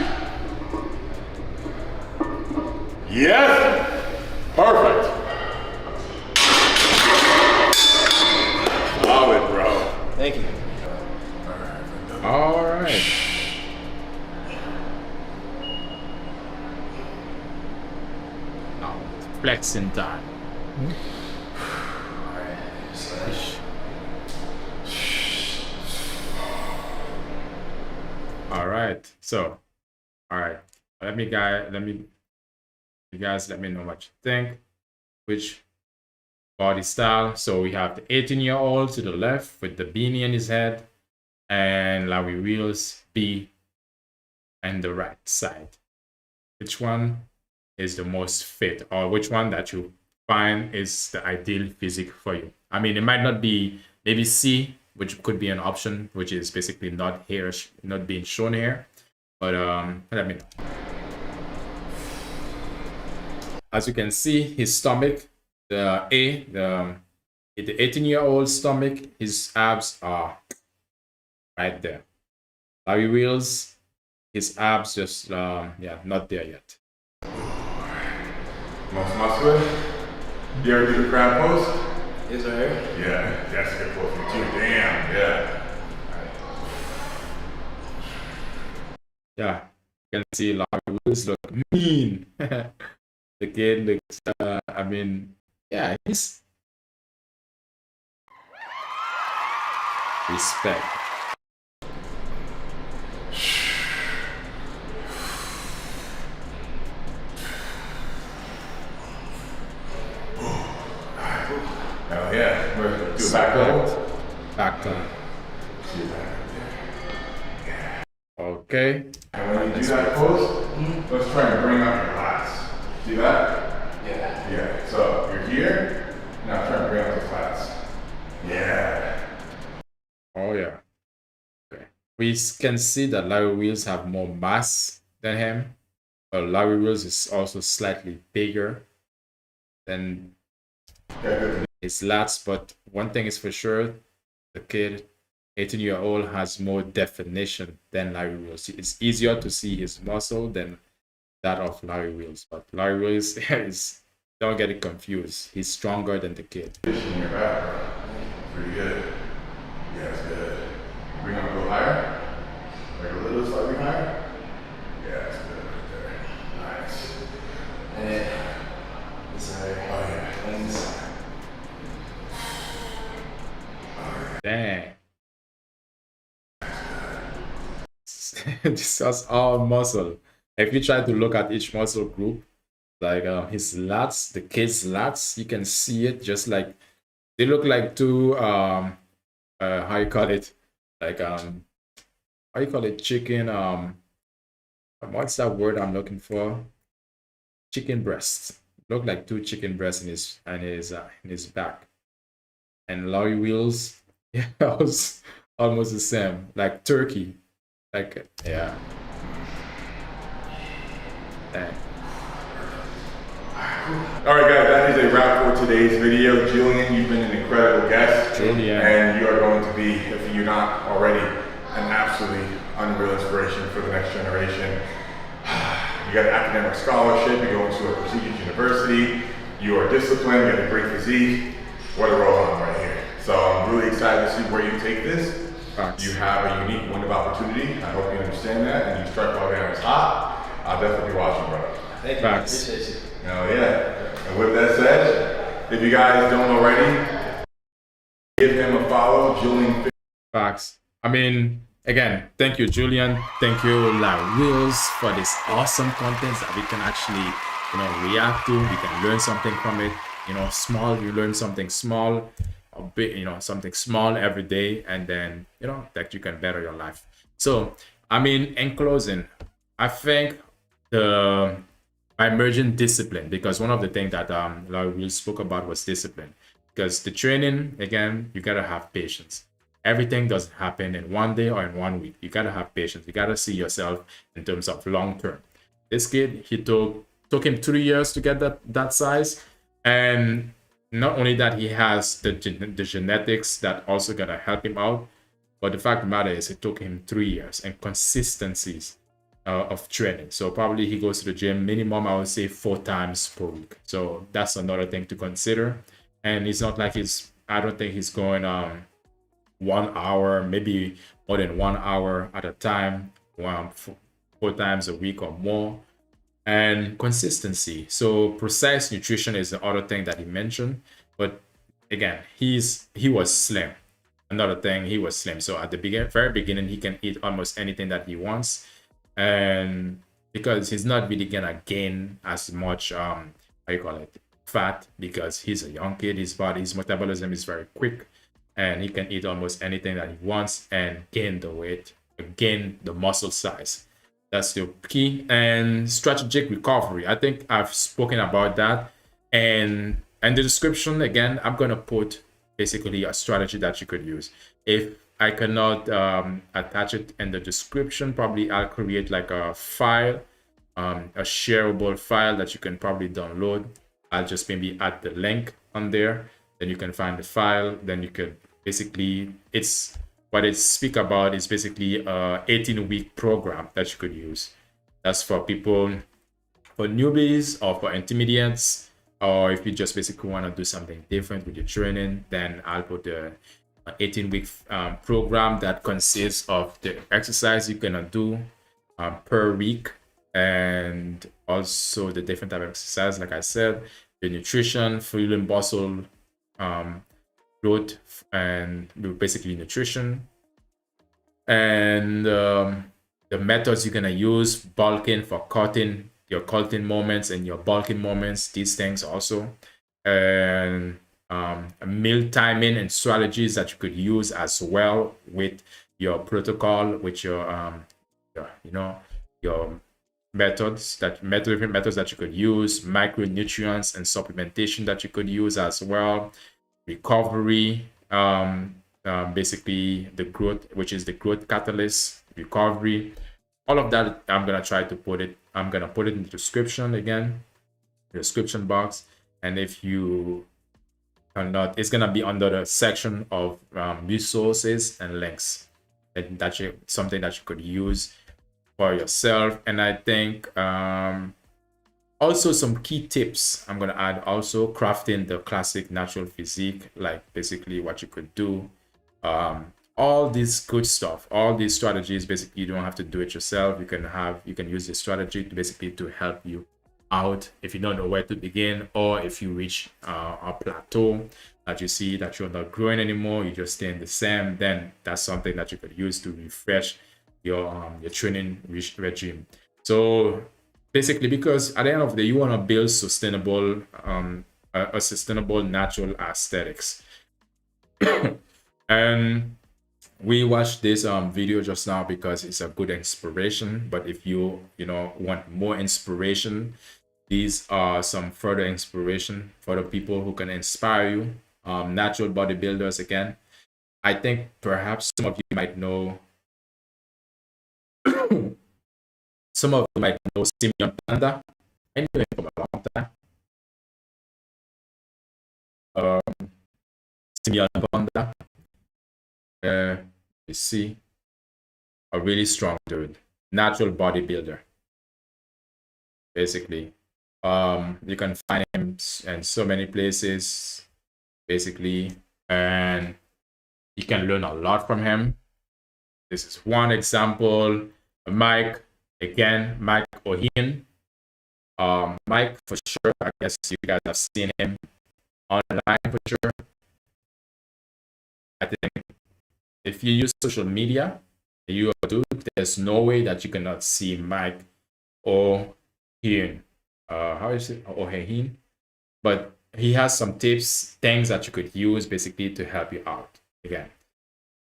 Yes! Perfect. Solid, bro. Thank you. All right. Now, flexing time. All right. So, all right. You guys let me know what you think. Which body style? So we have the 18-year-old to the left with the beanie in his head, and Larry Wheels B and the right side. Which one is the most fit, or which one that you find is the ideal physique for you? I mean, it might not be, maybe C, which could be an option, which is basically not here, not being shown here. But let me know. As you can see, his stomach, the 18-year-old stomach, his abs are right there. Larry Wheels, his abs just, yeah, not there yet. Most muscular. You ever do the crab pose? Is there? Yeah, that's a good pose too. Damn, yeah. Yeah, You can see Larry Wills look mean. The kid looks, I mean, yeah, he's respect. Oh yeah, we're do a back level. Back turn. Okay. And when you do that pose, let's try and bring up your lats. See that? Yeah. Yeah. So you're here. Now try and bring up the lats. Yeah. Oh yeah. Okay. We can see that Larry Wheels have more mass than him, but Larry Wheels is also slightly bigger than his lats. But one thing is for sure, the kid, 18-year-old, has more definition than Larry Wheels. It's easier to see his muscle than that of Larry Wheels. But Larry Wheels is, don't get it confused, he's stronger than the kid. In your back, bro. Pretty good. Yeah, that's good. Bring them a little higher. Like a little slightly higher. Yeah, that's good right there. Nice. And this side. Oh yeah. And this side. Dang. This is all muscle. If you try to look at each muscle group, like his lats, the kid's lats, you can see it just like they look like two how you call it, like how you call it, chicken, what's that word I'm looking for? Chicken breasts. Look like two chicken breasts in his back. And Larry Wheels, yeah, was almost the same, like turkey. Like, yeah. Dang. All right, guys, that is a wrap for today's video. Julian, you've been an incredible guest. Julian. And you are going to be, if you're not already, an absolutely unreal inspiration for the next generation. You got an academic scholarship, you go into a prestigious university, you are disciplined, you got a great physique. What a role on right here. So I'm really excited to see where you take this. Facts. You have a unique window of opportunity. I hope you understand that, and you strike while the iron's hot. I'll definitely be watching, brother. Thank you. Facts. Appreciate you. Oh yeah. And with that said, if you guys don't already, give him a follow, Julian. Facts. I mean, again, thank you, Julian. Thank you, Larry Wheels, for this awesome content that we can actually, react to. We can learn something from it. Small, you learn something small, a bit, something small every day, and then, that you can better your life. So, I mean, in closing, I think by merging discipline, because one of the things that Larry Wheels spoke about was discipline. Because the training, again, you gotta have patience. Everything doesn't happen in one day or in 1 week. You gotta have patience. You gotta see yourself in terms of long term. This kid, he took him 3 years to get that size, and not only that, he has the genetics that also gonna help him out. But the fact of the matter is, it took him 3 years and consistencies of training. So probably he goes to the gym minimum, I would say 4 times per week. So that's another thing to consider. And it's not like I don't think he's going 1 hour, maybe more than 1 hour at a time, 4 times a week or more. And consistency. So precise nutrition is the other thing that he mentioned. But again, he was slim. Another thing, he was slim. So at the very beginning, he can eat almost anything that he wants. And because he's not really gonna gain as much fat, because he's a young kid, his metabolism is very quick, and he can eat almost anything that he wants and gain the weight, gain the muscle size. That's the key. And strategic recovery, I think I've spoken about that. And in the description, again, I'm gonna put basically a strategy that you could use. If I cannot attach it in the description, probably I'll create like a file, a shareable file that you can probably download. I'll just maybe add the link on there, then you can find the file. Then you could basically, what it speak about is basically a 18-week program that you could use. That's for people, for newbies or for intermediates, or if you just basically want to do something different with your training, then I'll put the 18-week program that consists of the exercise you're gonna do per week, and also the different type of exercise, like I said, the nutrition, fueling muscle growth, and basically nutrition, and the methods you're gonna use, bulking for cutting, your cutting moments and your bulking moments, these things also, and meal timing and strategies that you could use as well with your protocol, with your methods different methods that you could use, micronutrients and supplementation that you could use as well, recovery, basically the growth, which is the growth catalyst, recovery, all of that. I'm gonna put it in the description again, the description box, and if you are not, it's gonna be under the section of resources and links, and that's something that you could use for yourself. And I think also some key tips I'm gonna add, also crafting the classic natural physique, like basically what you could do, all this good stuff, all these strategies. Basically, you don't have to do it yourself. You can use this strategy to basically to help you out if you don't know where to begin, or if you reach a plateau that you see that you're not growing anymore, you just staying the same, then that's something that you could use to refresh your training regime. So basically, because at the end of the day, you want to build sustainable a sustainable natural aesthetics. And we watched this video just now because it's a good inspiration, but if you want more inspiration, these are some further inspiration for the people who can inspire you, natural bodybuilders. Again, I think perhaps some of you might know Simeon Panda. I knew him for a long time. Simeon Panda, you see, a really strong dude, natural bodybuilder. Basically, you can find him in so many places, basically, and you can learn a lot from him. This is one example. Mike O'Hean. Mike, for sure, I guess you guys have seen him online for sure. I think if you use social media, you are a dude, there's no way that you cannot see Mike O'Hean. How is it? O'Hean? But he has some tips, things that you could use basically to help you out. Again,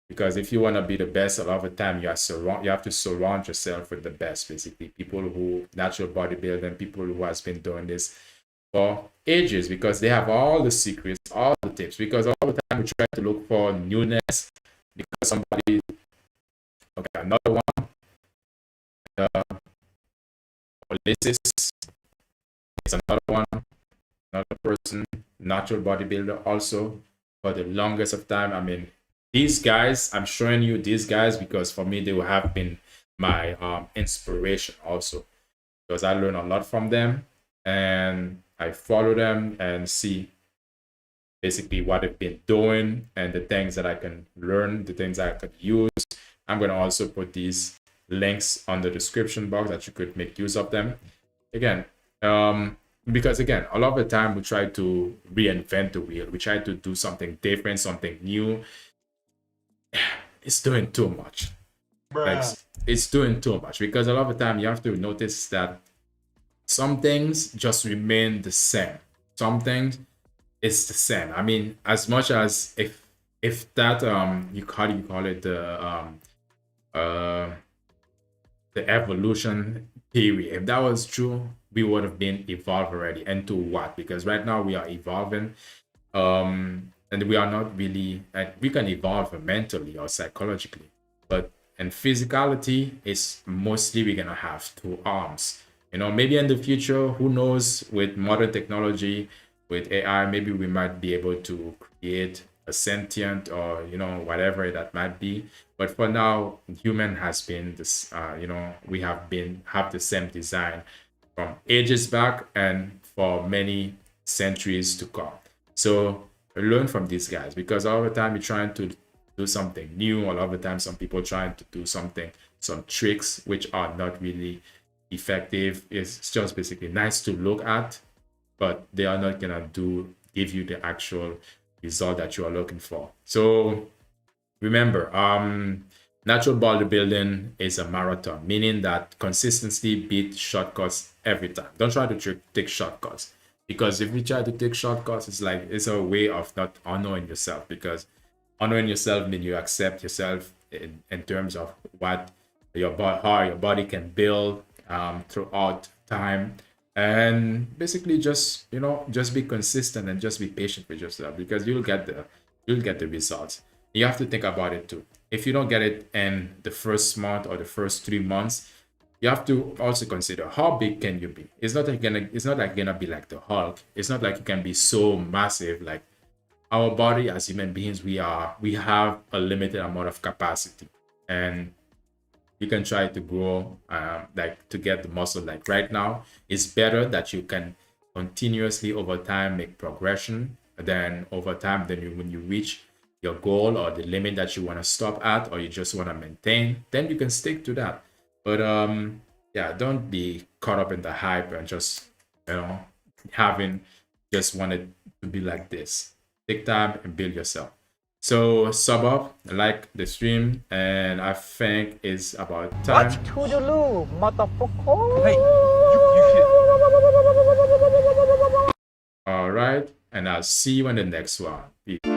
because if you want to be the best, a lot of the time you have to surround yourself with the best, basically people who natural bodybuilding, people who has been doing this for ages, because they have all the secrets, all the tips. Because all the time we try to look for newness, because somebody, okay, another one, Ulysses is another one, another person, natural bodybuilder also, for the longest of time. I mean, these guys, I'm showing you these guys because for me, they have been my inspiration also, because I learn a lot from them and I follow them and see basically what they've been doing and the things that I can learn, the things I could use. I'm going to also put these links on the description box that you could make use of them. Again, because again, a lot of the time we try to reinvent the wheel. We try to do something different, something new. It's doing too much. Like, it's doing too much, because a lot of the time you have to notice that some things just remain the same. Some things it's the same. I mean, as much as if that how do you call it, the evolution theory, if that was true, we would have been evolved already. And to what? Because right now we are evolving, and we are not really, we can evolve mentally or psychologically, but in physicality, it's mostly we're gonna have 2 arms. Maybe in the future, who knows, with modern technology, with AI, maybe we might be able to create a sentient, or whatever that might be. But for now, human has been this, we have the same design from ages back and for many centuries to come. So learn from these guys, because all the time you're trying to do something new. All of the time, some people trying to do some tricks which are not really effective. It's just basically nice to look at, but they are not gonna give you the actual result that you are looking for. So remember, natural bodybuilding is a marathon, meaning that consistency beats shortcuts every time. Don't try to take shortcuts, because if you try to take shortcuts, it's a way of not honoring yourself, because honoring yourself means you accept yourself in terms of what how your body can build throughout time, and basically just just be consistent and just be patient with yourself, because you'll get the results. You have to think about it too. If you don't get it in the first month or the first 3 months, you have to also consider how big can you be. It's not like gonna be like the Hulk. It's not like you can be so massive. Like, our body as human beings, we have a limited amount of capacity, and you can try to grow like to get the muscle. Like right now, it's better that you can continuously over time make progression, then over time, then when you reach your goal or the limit that you want to stop at, or you just want to maintain, then you can stick to that. But yeah, don't be caught up in the hype and just having just wanted to be like this. Take time and build yourself. So sub up, like the stream, and I think it's about time. Watch Toodaloo, motherfucker. Hey, All right, and I'll see you in the next one. Peace.